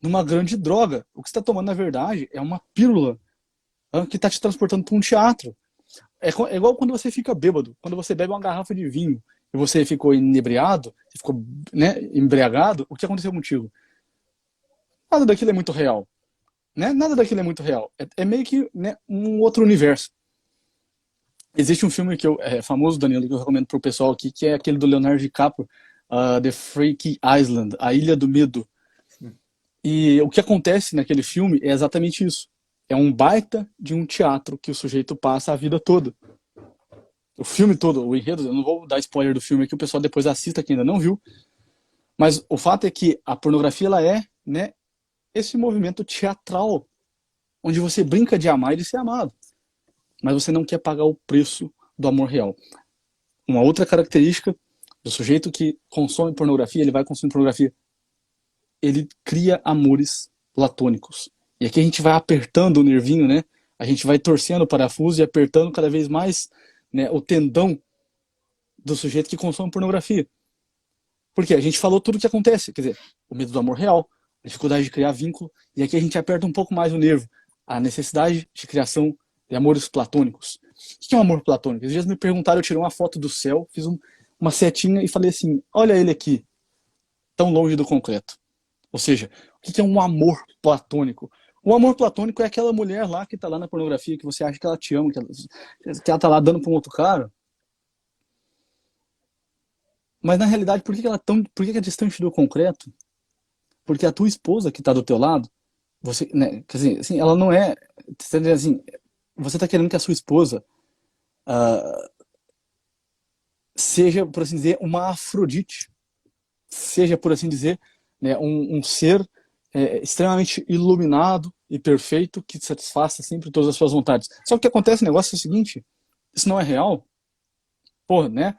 numa grande droga. O que você está tomando, na verdade, é uma pílula que está te transportando para um teatro. É igual quando você fica bêbado, quando você bebe uma garrafa de vinho e você ficou inebriado, você ficou, né, embriagado, o que aconteceu contigo? Nada daquilo é muito real. Né? Nada daquilo é muito real. É meio que, né, um outro universo. Existe um filme que é famoso, Danilo, que eu recomendo pro pessoal aqui, que é aquele do Leonardo DiCaprio, The Freaky Island, A Ilha do Medo. E o que acontece naquele filme é exatamente isso. É um baita de um teatro que o sujeito passa a vida toda. O filme todo, o enredo, eu não vou dar spoiler do filme aqui, o pessoal depois assista quem ainda não viu. Mas o fato é que a pornografia, ela é, né, esse movimento teatral, onde você brinca de amar e de ser amado. Mas você não quer pagar o preço do amor real. Uma outra característica do sujeito que consome pornografia, ele vai consumir pornografia, ele cria amores platônicos. E aqui a gente vai apertando o nervinho, né? A gente vai torcendo o parafuso e apertando cada vez mais, né, o tendão do sujeito que consome pornografia. Porque a gente falou tudo o que acontece, quer dizer, o medo do amor real, a dificuldade de criar vínculo, e aqui a gente aperta um pouco mais o nervo, a necessidade de criação de amores platônicos. O que é um amor platônico? Às vezes me perguntaram, eu tirei uma foto do céu, fiz uma setinha e falei assim, olha ele aqui, tão longe do concreto. Ou seja, o que é um amor platônico? O amor platônico é aquela mulher lá que tá lá na pornografia, que você acha que ela te ama, que ela tá lá dando pra um outro cara. Mas na realidade, por que é distante do concreto? Porque a tua esposa que tá do teu lado, você, né, quer dizer, assim, ela não é, assim, você tá querendo que a sua esposa seja, por assim dizer, uma Afrodite, seja, por assim dizer, né, um ser extremamente iluminado e perfeito que satisfaça sempre todas as suas vontades. Só que o que acontece, o negócio é o seguinte, isso não é real. Porra, né?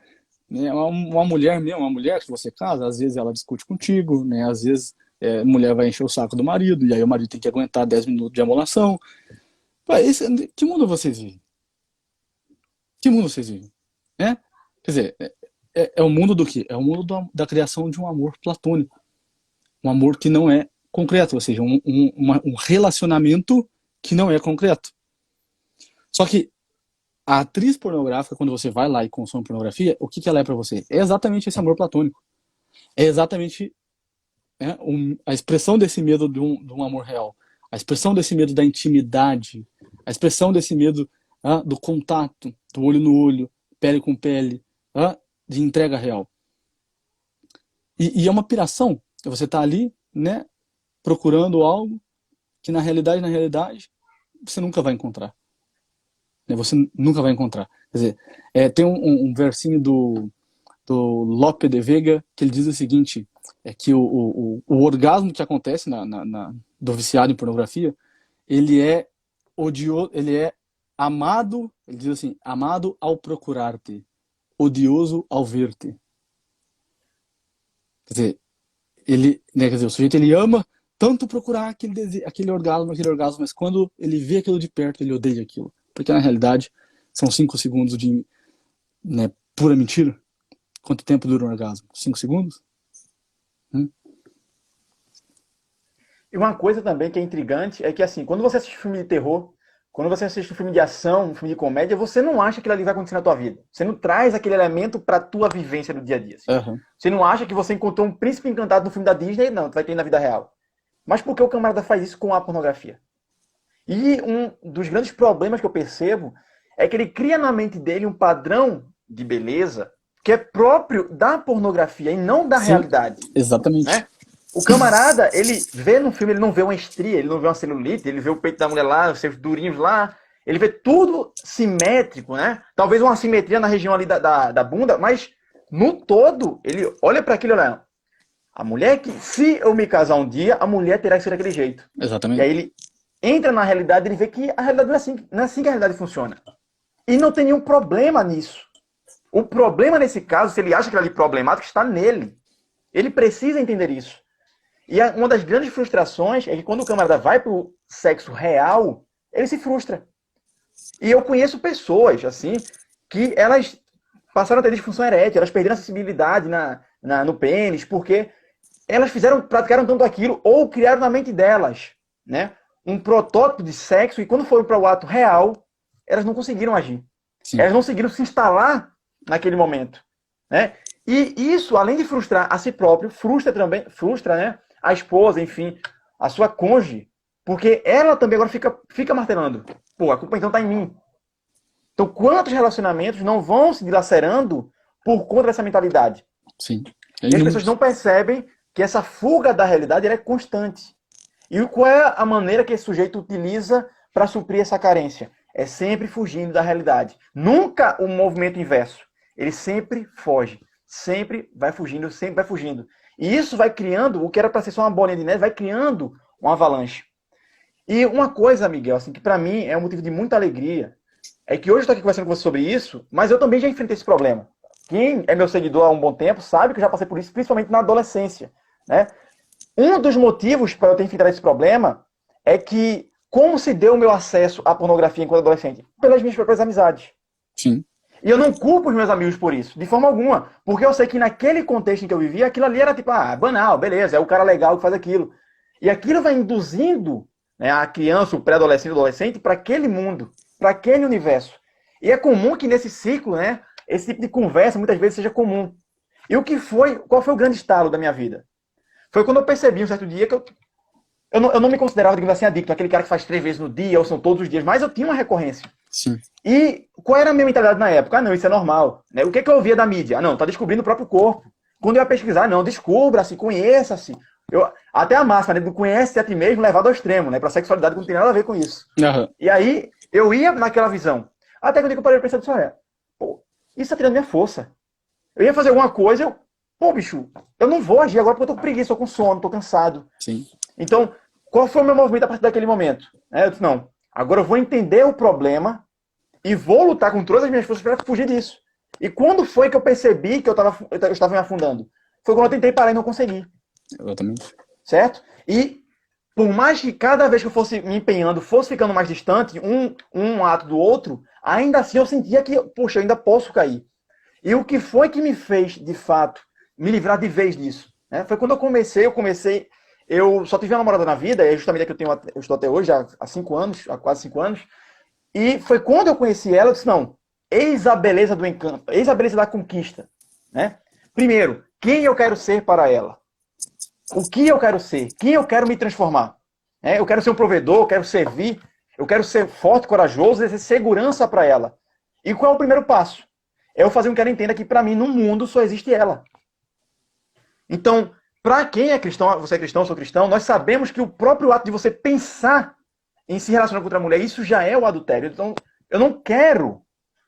Uma mulher mesmo, uma mulher que você casa, às vezes ela discute contigo, né? Às vezes a mulher vai encher o saco do marido, e aí o marido tem que aguentar 10 minutos de amolação. Pô, que mundo vocês vivem? Que mundo vocês vivem? Né? Quer dizer, é o mundo do quê? É o mundo da criação de um amor platônico. Um amor que não é concreto, ou seja, um relacionamento que não é concreto. Só que a atriz pornográfica, quando você vai lá e consome pornografia, o que ela é para você? É exatamente esse amor platônico. É exatamente a expressão desse medo de um amor real. A expressão desse medo da intimidade. A expressão desse medo do contato, do olho no olho, pele com pele, de entrega real. E é uma piração. Você está ali, né, procurando algo que na realidade, você nunca vai encontrar. Você nunca vai encontrar. Quer dizer, tem um versinho do Lope de Vega, que ele diz o seguinte, é que o orgasmo que acontece do viciado em pornografia, ele é odioso, ele é amado, ele diz assim, amado ao procurar-te, odioso ao ver-te. Quer dizer, o sujeito ele ama tanto procurar aquele orgasmo, mas quando ele vê aquilo de perto, ele odeia aquilo. Porque na realidade são 5 segundos de, né, pura mentira. Quanto tempo dura um orgasmo? 5 segundos?
E uma coisa também que é intrigante é que, assim, quando você assiste um filme de terror, quando você assiste um filme de ação, um filme de comédia, você não acha que aquilo ali vai acontecer na tua vida. Você não traz aquele elemento pra tua vivência do dia a dia. Assim.
Uhum.
Você não acha que você encontrou um príncipe encantado no filme da Disney? Não, tu vai ter na vida real. Mas por que o camarada faz isso com a pornografia? E um dos grandes problemas que eu percebo é que ele cria na mente dele um padrão de beleza que é próprio da pornografia e não da realidade.
Exatamente.
Né? O camarada, ele vê no filme, ele não vê uma estria, ele não vê uma celulite, ele vê o peito da mulher lá, os seus durinhos lá, ele vê tudo simétrico, né? Talvez uma assimetria na região ali da bunda, mas no todo, ele olha para aquilo lá. A mulher que, se eu me casar um dia, a mulher terá que ser daquele jeito.
Exatamente.
E aí ele entra na realidade e ele vê que a realidade não é assim que a realidade funciona. E não tem nenhum problema nisso. O problema nesse caso, se ele acha que ele é problemático, está nele. Ele precisa entender isso. E uma das grandes frustrações é que quando o camarada vai pro sexo real, ele se frustra. E eu conheço pessoas, assim, que elas passaram a ter disfunção erétil, elas perderam a sensibilidade no pênis, porque elas praticaram tanto aquilo, ou criaram na mente delas, né, um protótipo de sexo, e quando foram para o ato real, elas não conseguiram agir. Sim. Elas não conseguiram se instalar naquele momento. Né? E isso, além de frustrar a si próprio, frustra, né, a esposa, enfim, a sua cônjuge, porque ela também agora fica martelando. Pô, a culpa então tá em mim. Então, quantos relacionamentos não vão se dilacerando por conta dessa mentalidade?
Sim.
E as pessoas não percebem que essa fuga da realidade ela é constante. E qual é a maneira que esse sujeito utiliza para suprir essa carência? É sempre fugindo da realidade. Nunca o movimento inverso. Ele sempre foge. Sempre vai fugindo, sempre vai fugindo. E isso vai criando, o que era para ser só uma bolinha de neve, vai criando uma avalanche. E uma coisa, Miguel, assim, que para mim é um motivo de muita alegria, é que hoje eu estou aqui conversando com você sobre isso, mas eu também já enfrentei esse problema. Quem é meu seguidor há um bom tempo sabe que eu já passei por isso, principalmente na adolescência. Né? Um dos motivos para eu ter enfrentado esse problema é que, como se deu o meu acesso à pornografia enquanto adolescente? Pelas minhas próprias amizades.
Sim.
E eu não culpo os meus amigos por isso, de forma alguma. Porque eu sei que naquele contexto em que eu vivia, aquilo ali era tipo, banal, beleza, é o cara legal que faz aquilo. E aquilo vai induzindo, né, a criança, o pré-adolescente, o adolescente, para aquele mundo, para aquele universo. E é comum que nesse ciclo, né, esse tipo de conversa muitas vezes seja comum. E qual foi o grande estalo da minha vida? Foi quando eu percebi um certo dia que eu não me considerava, digamos assim, adicto, aquele cara que faz 3 vezes no dia, ou são todos os dias, mas eu tinha uma recorrência.
Sim.
E qual era a minha mentalidade na época? Não, isso é normal. Né? O que eu ouvia da mídia? Não, tá descobrindo o próprio corpo. Quando eu ia pesquisar, não, descubra-se, conheça-se. Até a máxima, né, conhece-se a ti mesmo, levado ao extremo, né, pra sexualidade, que não tem nada a ver com isso.
Uhum.
E aí, eu ia naquela visão. Até que eu parei pra pensar, pô, isso tá tirando minha força. Eu ia fazer alguma coisa, bicho, eu não vou agir agora porque eu tô com preguiça, tô com sono, tô cansado.
Sim.
Então, qual foi o meu movimento a partir daquele momento? Eu disse, não, agora eu vou entender o problema e vou lutar com todas as minhas forças para fugir disso. E quando foi que eu percebi que eu estava me afundando? Foi quando eu tentei parar e não consegui.
Exatamente.
Certo? E por mais que cada vez que eu fosse me empenhando, fosse ficando mais distante, um ato do outro, ainda assim eu sentia que, poxa, eu ainda posso cair. E o que foi que me fez, de fato, me livrar de vez disso? Né? Foi quando eu só tive uma namorada na vida, é justamente a que eu estou até hoje, há 5 anos, há quase 5 anos. E foi quando eu conheci ela, eu disse, não, eis a beleza do encanto, eis a beleza da conquista. Né? Primeiro, quem eu quero ser para ela? O que eu quero ser? Quem eu quero me transformar? Eu quero ser um provedor, eu quero servir, eu quero ser forte, corajoso, e ser segurança para ela. E qual é o primeiro passo? É eu fazer com que ela entenda que para mim, no mundo, só existe ela. Então, para quem é cristão, você é cristão, eu sou cristão, nós sabemos que o próprio ato de você pensar em se relacionar com outra mulher, isso já é o adultério. Então, eu não quero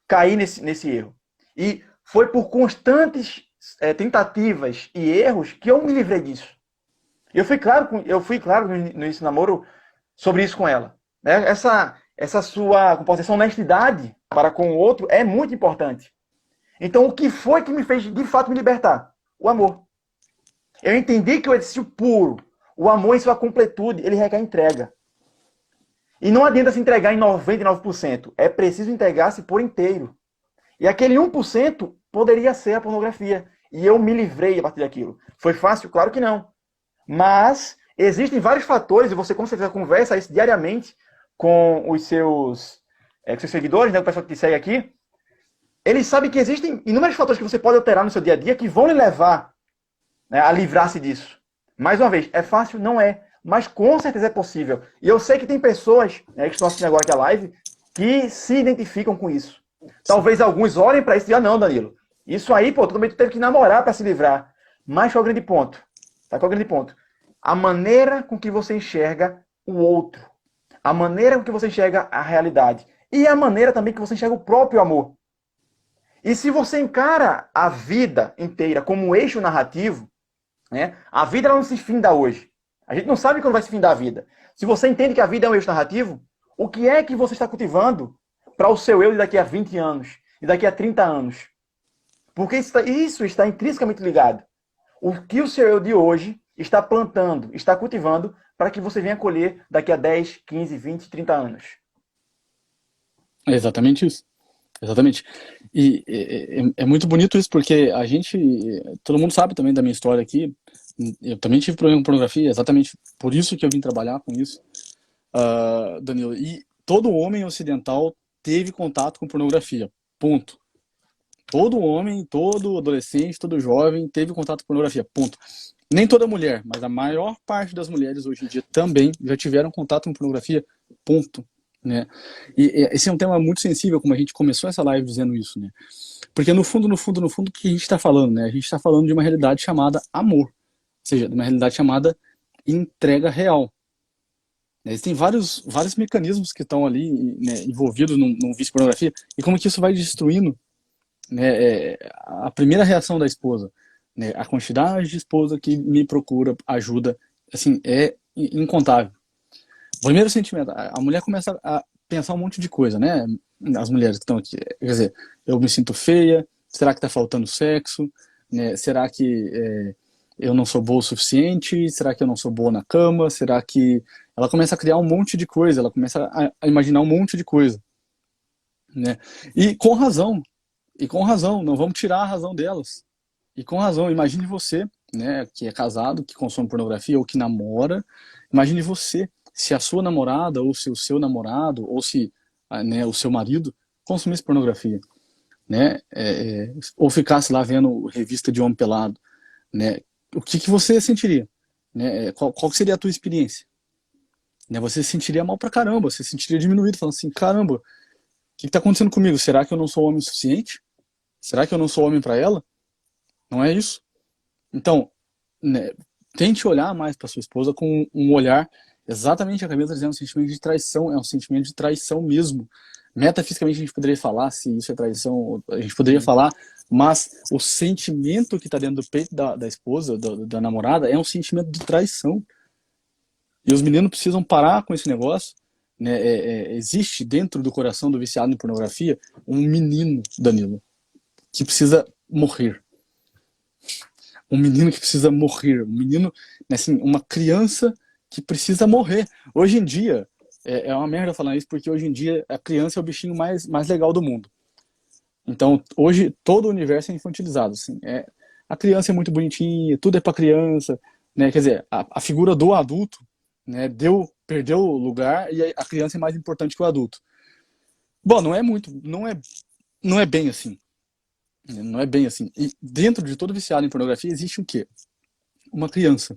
cair nesse erro. E foi por constantes tentativas e erros que eu me livrei disso. Eu fui claro no início do namoro sobre isso com ela. Né? Essa sua, como posso dizer, essa honestidade para com o outro é muito importante. Então, o que foi que me fez, de fato, me libertar? O amor. Eu entendi que o exercício puro, o amor em sua completude, ele requer entrega. E não adianta se entregar em 99%. É preciso entregar-se por inteiro. E aquele 1% poderia ser a pornografia. E eu me livrei a partir daquilo. Foi fácil? Claro que não. Mas existem vários fatores, e você com certeza conversa isso diariamente com os seus seguidores, né, o pessoal que te segue aqui. Eles sabem que existem inúmeros fatores que você pode alterar no seu dia a dia que vão lhe levar, né, a livrar-se disso. Mais uma vez, é fácil? Não é. Mas com certeza é possível. E eu sei que tem pessoas, né, que estão assistindo agora aqui a live que se identificam com isso. Talvez alguns olhem para isso e digam, não, Danilo, isso aí, pô, tu também teve que namorar para se livrar. Mas qual é o grande ponto? Tá? Qual é o grande ponto? A maneira com que você enxerga o outro. A maneira com que você enxerga a realidade. E a maneira também que você enxerga o próprio amor. E se você encara a vida inteira como um eixo narrativo, né, a vida ela não se finda hoje. A gente não sabe quando vai se findar a vida. Se você entende que a vida é um eixo narrativo, o que é que você está cultivando para o seu eu de daqui a 20 anos, e daqui a 30 anos? Porque isso está intrinsecamente ligado. O que o seu eu de hoje está plantando, está cultivando, para que você venha colher daqui a 10, 15, 20, 30 anos.
É exatamente isso. Exatamente. E é muito bonito isso, porque a gente, todo mundo sabe também da minha história aqui, eu também tive problema com pornografia, exatamente por isso que eu vim trabalhar com isso, Danilo. E todo homem ocidental teve contato com pornografia, ponto. Todo homem, todo adolescente, todo jovem teve contato com pornografia, ponto. Nem toda mulher, mas a maior parte das mulheres hoje em dia também já tiveram contato com pornografia, ponto. Né? E esse é um tema muito sensível, como a gente começou essa live dizendo isso, né? Porque no fundo, o que a gente está falando, né? A gente está falando de uma realidade chamada amor, ou seja, de uma realidade chamada entrega real. Existem vários mecanismos que estão ali, né, envolvidos num vício de pornografia, e como que isso vai destruindo, né, a primeira reação da esposa, né? A quantidade de esposa que me procura ajuda, assim, é incontável. O primeiro sentimento, a mulher começa a pensar um monte de coisa, né? As mulheres que estão aqui, quer dizer, eu me sinto feia, será que está faltando sexo? Né? Será que eu não sou boa o suficiente? Será que eu não sou boa na cama? Será que... Ela começa a criar um monte de coisa, ela começa a imaginar um monte de coisa. Né? E com razão, não vamos tirar a razão delas. E com razão, imagine você, né, que é casado, que consome pornografia ou que namora, imagine você, se a sua namorada, ou se o seu namorado, ou se, né, o seu marido consumisse pornografia, né, ou ficasse lá vendo revista de homem pelado, né, o que você sentiria? Né, qual seria a tua experiência? Né, você se sentiria mal pra caramba, você se sentiria diminuído, falando assim, caramba, o que está acontecendo comigo? Será que eu não sou homem o suficiente? Será que eu não sou homem para ela? Não é isso? Então, né, tente olhar mais para sua esposa com um olhar exatamente a Camila dizendo, um sentimento de traição, é um sentimento de traição mesmo. Metafisicamente a gente poderia falar se isso é traição, a gente poderia falar, mas o sentimento que está dentro do peito da esposa, da namorada, é um sentimento de traição. E os meninos precisam parar com esse negócio. Né? Existe dentro do coração do viciado em pornografia um menino, Danilo, que precisa morrer. Um menino que precisa morrer, um menino, assim, uma criança que precisa morrer. Hoje em dia, é uma merda falar isso, porque hoje em dia a criança é o bichinho mais legal do mundo. Então, hoje, todo o universo é infantilizado. Assim, a criança é muito bonitinha, tudo é pra criança, né? Quer dizer, a figura do adulto, né, perdeu o lugar e a criança é mais importante que o adulto. Bom, não é bem assim. Não é bem assim. E dentro de todo viciado em pornografia existe o quê? Uma criança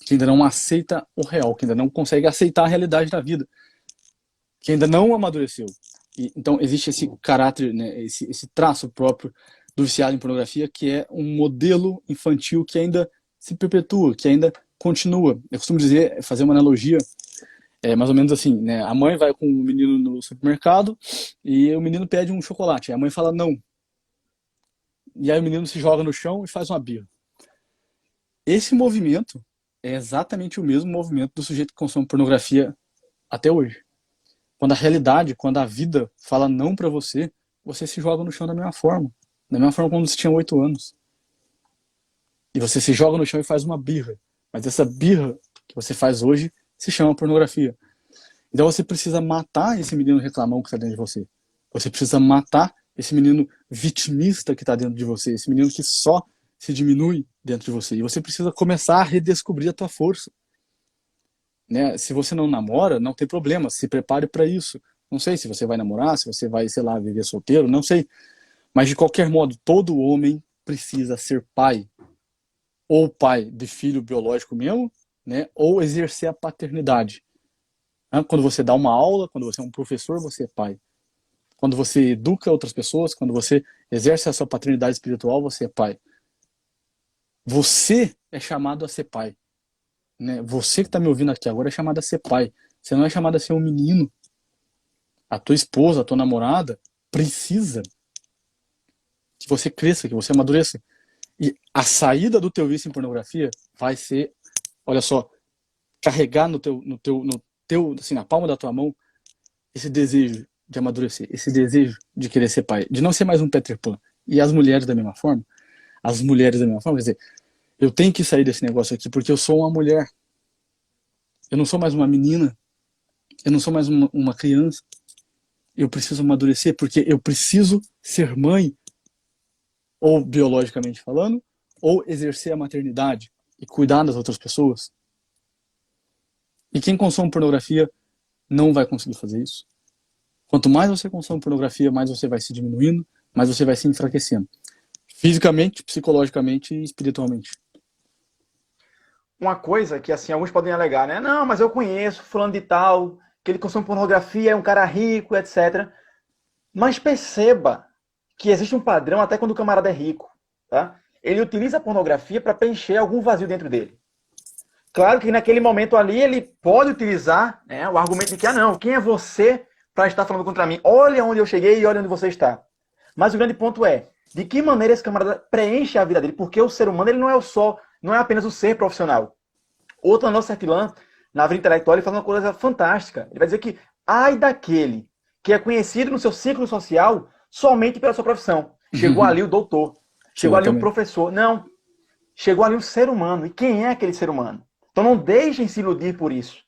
que ainda não aceita o real, que ainda não consegue aceitar a realidade da vida, que ainda não amadureceu. Então existe esse caráter, né, esse traço próprio do viciado em pornografia, que é um modelo infantil que ainda se perpetua, que ainda continua. Eu costumo dizer, fazer uma analogia, mais ou menos assim, né? A mãe vai com o menino no supermercado e o menino pede um chocolate. A mãe fala não. e aí o menino se joga no chão e faz uma birra. Esse movimento é exatamente o mesmo movimento do sujeito que consome pornografia até hoje. Quando a realidade, quando a vida fala não pra você, você se joga no chão da mesma forma. Da mesma forma quando você tinha 8 anos. E você se joga no chão e faz uma birra. Mas essa birra que você faz hoje se chama pornografia. Então você precisa matar esse menino reclamão que está dentro de você. Você precisa matar esse menino vitimista que está dentro de você. Esse menino que só se diminui dentro de você. E você precisa começar a redescobrir a tua força. Né? Se você não namora, não tem problema. Se prepare para isso. Não sei se você vai namorar, se você vai, sei lá, viver solteiro, não sei. Mas de qualquer modo, todo homem precisa ser pai. Ou pai de filho biológico mesmo, né? Ou exercer a paternidade. Quando você dá uma aula, quando você é um professor, você é pai. Quando você educa outras pessoas, quando você exerce a sua paternidade espiritual, você é pai. Você é chamado a ser pai. Né? Você que está me ouvindo aqui agora é chamado a ser pai. Você não é chamado a ser um menino. A tua esposa, a tua namorada precisa que você cresça, que você amadureça. E a saída do teu vício em pornografia vai ser, olha só, carregar no teu, assim, na palma da tua mão, esse desejo de amadurecer, esse desejo de querer ser pai, de não ser mais um Peter Pan. E as mulheres da mesma forma, quer dizer, eu tenho que sair desse negócio aqui porque eu sou uma mulher. Eu não sou mais uma menina. Eu não sou mais uma criança. Eu preciso amadurecer porque eu preciso ser mãe, ou biologicamente falando, ou exercer a maternidade e cuidar das outras pessoas. E quem consome pornografia não vai conseguir fazer isso. Quanto mais você consome pornografia, mais você vai se diminuindo, mais você vai se enfraquecendo. Fisicamente, psicologicamente e espiritualmente.
Uma coisa que, assim, alguns podem alegar, né? Não, mas eu conheço fulano de tal, que ele consome pornografia, é um cara rico, etc. Mas perceba que existe um padrão até quando o camarada é rico, tá? Ele utiliza a pornografia para preencher algum vazio dentro dele. Claro que naquele momento ali ele pode utilizar, né, o argumento de que, não, quem é você para estar falando contra mim? Olha onde eu cheguei e olha onde você está. Mas o grande ponto é, de que maneira esse camarada preenche a vida dele? Porque o ser humano ele não é apenas o ser profissional. Outro na nossa Hertilã, na vida intelectual, ele fala uma coisa fantástica. Ele vai dizer que, ai daquele que é conhecido no seu ciclo social somente pela sua profissão. Chegou ali o doutor, chegou ali o professor. Não, chegou ali o ser humano. E quem é aquele ser humano? Então não deixem se iludir por isso.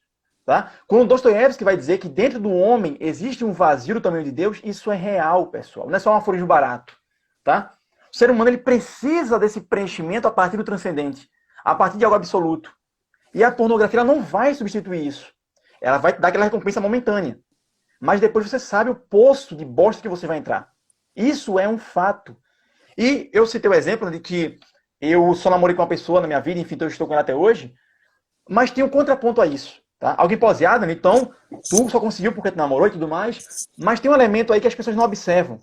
Tá? Quando Dostoiévski vai dizer que dentro do homem existe um vazio do tamanho de Deus, isso é real, pessoal. Não é só um aforismo barato. Tá? O ser humano ele precisa desse preenchimento a partir do transcendente, a partir de algo absoluto. E a pornografia ela não vai substituir isso. Ela vai dar aquela recompensa momentânea. Mas depois você sabe o poço de bosta que você vai entrar. Isso é um fato. E eu citei o exemplo de que eu só namorei com uma pessoa na minha vida, enfim, então eu estou com ela até hoje. Mas tem um contraponto a isso. Tá? Alguém pode dizer, Dani, então tu só conseguiu porque tu namorou e tudo mais. Mas tem um elemento aí que as pessoas não observam.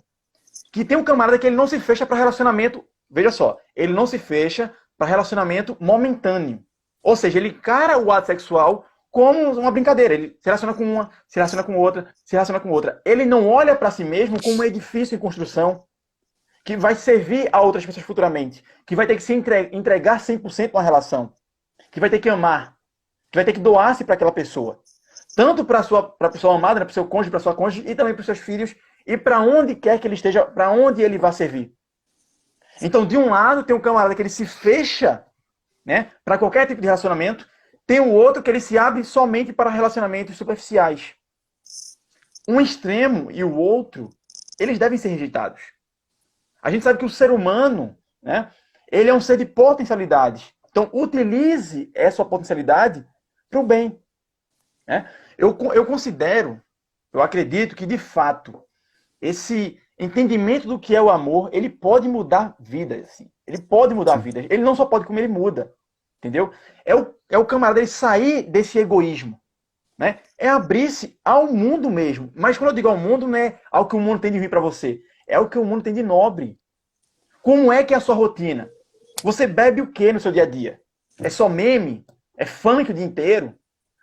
Que tem um camarada que ele não se fecha para relacionamento. Veja só, ele não se fecha para relacionamento momentâneo. Ou seja, ele encara o ato sexual como uma brincadeira. Ele se relaciona com uma, se relaciona com outra, se relaciona com outra. Ele não olha para si mesmo como um edifício em construção que vai servir a outras pessoas futuramente, que vai ter que se entregar 100% uma relação, que vai ter que amar, que vai ter que doar-se para aquela pessoa. Tanto para a pessoa amada, né, para o seu cônjuge, para sua cônjuge, e também para os seus filhos, e para onde quer que ele esteja, para onde ele vai servir. Então, de um lado, tem um camarada que ele se fecha, né, para qualquer tipo de relacionamento, tem o outro que ele se abre somente para relacionamentos superficiais. Um extremo e o outro, eles devem ser rejeitados. A gente sabe que o ser humano, né, ele é um ser de potencialidades. Então, utilize essa potencialidade para o bem. Né? Eu considero, eu acredito que, de fato, esse entendimento do que é o amor, ele pode mudar vidas. Assim. Ele pode mudar vidas. Ele não só pode, como ele muda. Entendeu? É o camarada ele sair desse egoísmo. Né? É abrir-se ao mundo mesmo. Mas quando eu digo ao mundo, não é ao que o mundo tem de vir para você. É o que o mundo tem de nobre. Como é que é a sua rotina? Você bebe o que no seu dia a dia? É só meme? É funk o dia inteiro?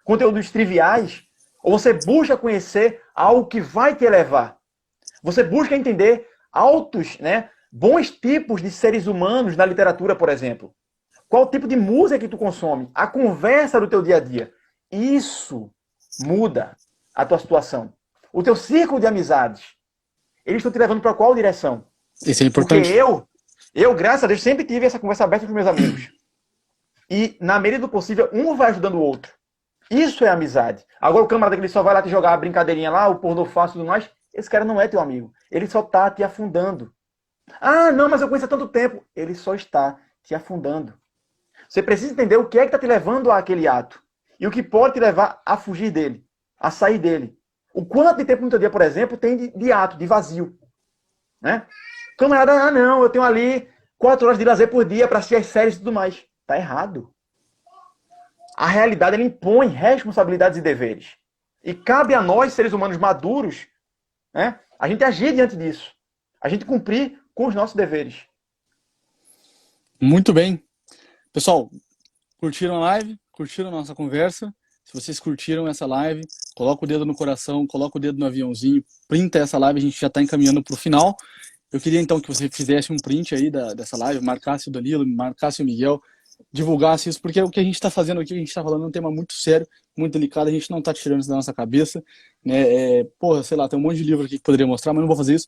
Conteúdos triviais? Ou você busca conhecer algo que vai te elevar? Você busca entender altos, né, bons tipos de seres humanos na literatura, por exemplo. Qual o tipo de música que tu consome? A conversa do teu dia a dia. Isso muda a tua situação. O teu círculo de amizades. Eles estão te levando para qual direção?
Isso é importante.
Porque eu, graças a Deus, sempre tive essa conversa aberta com os meus amigos. E, na medida do possível, um vai ajudando o outro. Isso é amizade. Agora o camarada que ele só vai lá te jogar a brincadeirinha lá, o pornô fácil e tudo mais, esse cara não é teu amigo. Ele só tá te afundando. Ah, não, mas eu conheço há tanto tempo. Ele só está te afundando. Você precisa entender o que é que está te levando àquele ato. E o que pode te levar a fugir dele, a sair dele. O quanto de tempo no teu dia, por exemplo, tem de ato, de vazio. Né? Camarada, ah não, eu tenho ali 4 horas de lazer por dia para assistir as séries e tudo mais. Tá errado. A realidade, ela impõe responsabilidades e deveres. E cabe a nós, seres humanos maduros, né, a gente agir diante disso. A gente cumprir com os nossos deveres.
Muito bem. Pessoal, curtiram a live? Curtiram a nossa conversa? Se vocês curtiram essa live, coloca o dedo no coração, coloca o dedo no aviãozinho, printa essa live, a gente já está encaminhando para o final. Eu queria então que você fizesse um print aí dessa live, marcasse o Danilo, marcasse o Miguel, divulgasse isso, porque o que a gente está fazendo aqui, a gente está falando um tema muito sério, muito delicado, a gente não está tirando isso da nossa cabeça, né? Porra, sei lá, tem um monte de livro aqui que poderia mostrar, mas não vou fazer isso.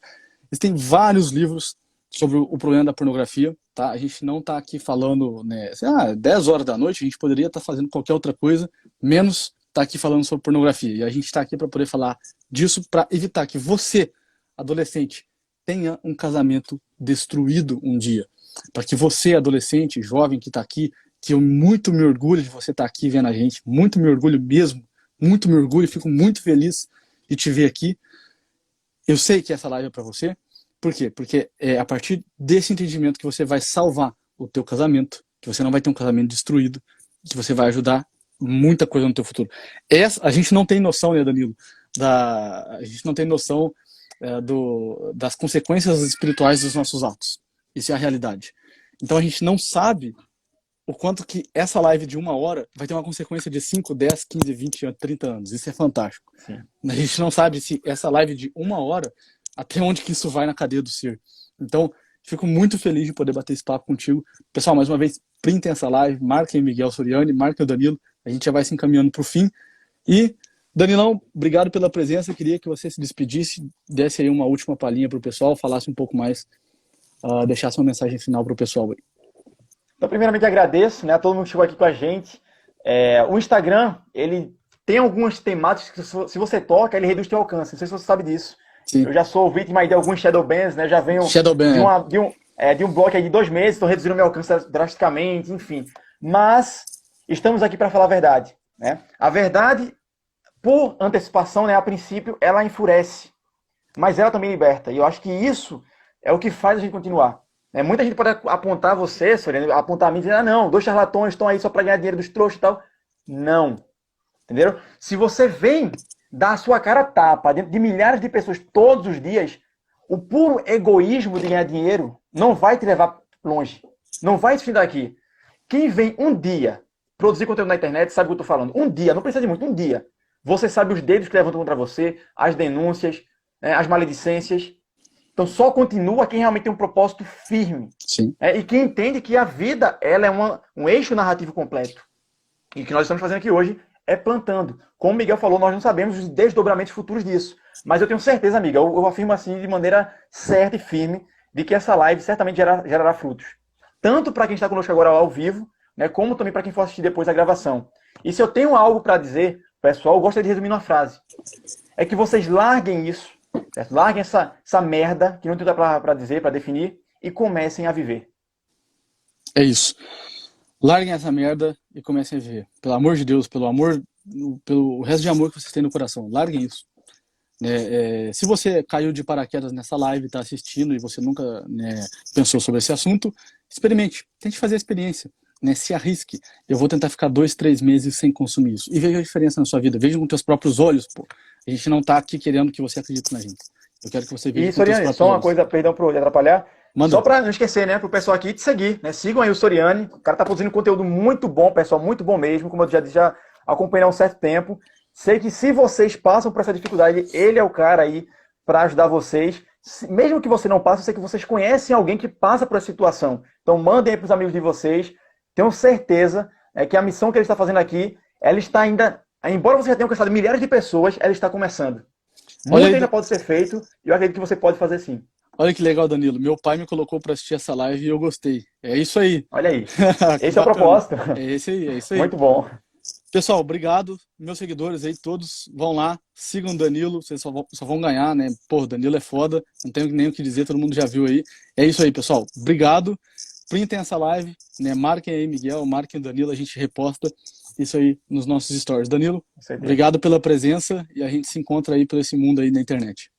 Existem vários livros sobre o problema da pornografia, tá? A gente não está aqui falando, né, 10 horas da noite, a gente poderia estar fazendo qualquer outra coisa, menos estar aqui falando sobre pornografia. E a gente está aqui para poder falar disso, para evitar que você, adolescente, tenha um casamento destruído um dia. Para que você, adolescente, jovem que está aqui, que eu muito me orgulho de você estar aqui vendo a gente, muito me orgulho mesmo, muito me orgulho, fico muito feliz de te ver aqui. Eu sei que essa live é para você. Por quê? Porque é a partir desse entendimento que você vai salvar o teu casamento, que você não vai ter um casamento destruído, que você vai ajudar muita coisa no teu futuro. A gente não tem noção, né, Danilo? A gente não tem noção das consequências espirituais dos nossos atos. Isso é a realidade. Então a gente não sabe o quanto que essa live de 1 hora vai ter uma consequência de 5, 10, 15, 20, 30 anos. Isso é fantástico. Sim. A gente não sabe se essa live de 1 hora, até onde que isso vai na cadeia do ser. Então, fico muito feliz de poder bater esse papo contigo. Pessoal, mais uma vez, printem essa live, marquem Miguel Soriani, marquem o Danilo, a gente já vai se encaminhando para o fim. E, Danilão, obrigado pela presença. Eu queria que você se despedisse, desse aí uma última palhinha para o pessoal, falasse um pouco mais, deixasse uma mensagem final para o pessoal aí.
Então, primeiramente, agradeço, né, a todo mundo que chegou aqui com a gente. O Instagram, ele tem algumas temáticas que, se você toca, ele reduz teu alcance. Não sei se você sabe disso. Sim. Eu já sou vítima de alguns shadowbans, né? Já venho de um bloco aí de 2 meses, estou reduzindo meu alcance drasticamente, enfim. Mas estamos aqui para falar a verdade, né? A verdade, por antecipação, né, a princípio, ela enfurece, mas ela também liberta. E eu acho que isso é o que faz a gente continuar. Muita gente pode apontar você, Soriano, apontar a mim e dizer, não, 2 charlatões estão aí só para ganhar dinheiro dos trouxas e tal. Não. Entenderam? Se você vem dar a sua cara a tapa dentro de milhares de pessoas todos os dias, o puro egoísmo de ganhar dinheiro não vai te levar longe. Não vai te findar aqui. Quem vem um dia produzir conteúdo na internet sabe o que eu estou falando. Um dia, não precisa de muito, um dia. Você sabe os dedos que levantam contra você, as denúncias, as maledicências. Então só continua quem realmente tem um propósito firme.
Sim.
E quem entende que a vida ela é um eixo narrativo completo. E o que nós estamos fazendo aqui hoje é plantando. Como o Miguel falou, nós não sabemos os desdobramentos futuros disso. Mas eu tenho certeza, amiga, eu afirmo assim de maneira certa e firme, de que essa live certamente gerará frutos. Tanto para quem está conosco agora ao vivo, né, como também para quem for assistir depois a gravação. E se eu tenho algo para dizer, pessoal, eu gostaria de resumir numa frase. É que vocês larguem isso, certo? Larguem essa merda, que não tem nada para dizer, para definir, e comecem a viver.
É isso. Larguem essa merda e comecem a viver. Pelo amor de Deus, pelo resto de amor que vocês têm no coração. Larguem isso. Se você caiu de paraquedas nessa live, está assistindo e você nunca pensou sobre esse assunto, experimente. Tente fazer a experiência. Se arrisque. Eu vou tentar ficar 2, 3 meses sem consumir isso. E veja a diferença na sua vida. Veja com teus próprios olhos. Pô. A gente não está aqui querendo que você acredite na gente. Eu quero que você veja com teus próprios olhos.
Só uma coisa, perdão por atrapalhar.
Manda.
Só para não esquecer, né, pro pessoal aqui te seguir, né? Sigam aí o Soriani. O cara tá produzindo conteúdo muito bom, pessoal, muito bom mesmo. Como eu já acompanhei há um certo tempo. Sei que se vocês passam por essa dificuldade, ele é o cara aí para ajudar vocês. Mesmo que você não passe, eu sei que vocês conhecem alguém que passa por essa situação. Então mandem aí para os amigos de vocês. Tenho certeza que a missão que ele está fazendo aqui, ela está ainda, embora você já tenha alcançado milhares de pessoas, ela está começando. Muito ainda pode ser feito e eu acredito que você pode fazer sim.
Olha que legal, Danilo. Meu pai me colocou para assistir essa live e eu gostei. É isso aí.
Olha aí. Esse é o propósito.
É esse aí, é isso aí.
Muito bom.
Pessoal, obrigado. Meus seguidores aí, todos vão lá, sigam o Danilo, vocês só vão ganhar, né? Pô, Danilo é foda, não tenho nem o que dizer, todo mundo já viu aí. É isso aí, pessoal. Obrigado. Printem essa live, né? Marquem aí, Miguel, marquem o Danilo, a gente reposta isso aí nos nossos stories. Danilo, obrigado pela presença e a gente se encontra aí por esse mundo aí na internet.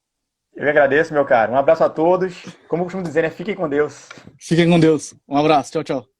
Eu que agradeço, meu caro. Um abraço a todos. Como eu costumo dizer, né? Fiquem com Deus.
Fiquem com Deus. Um abraço. Tchau, tchau.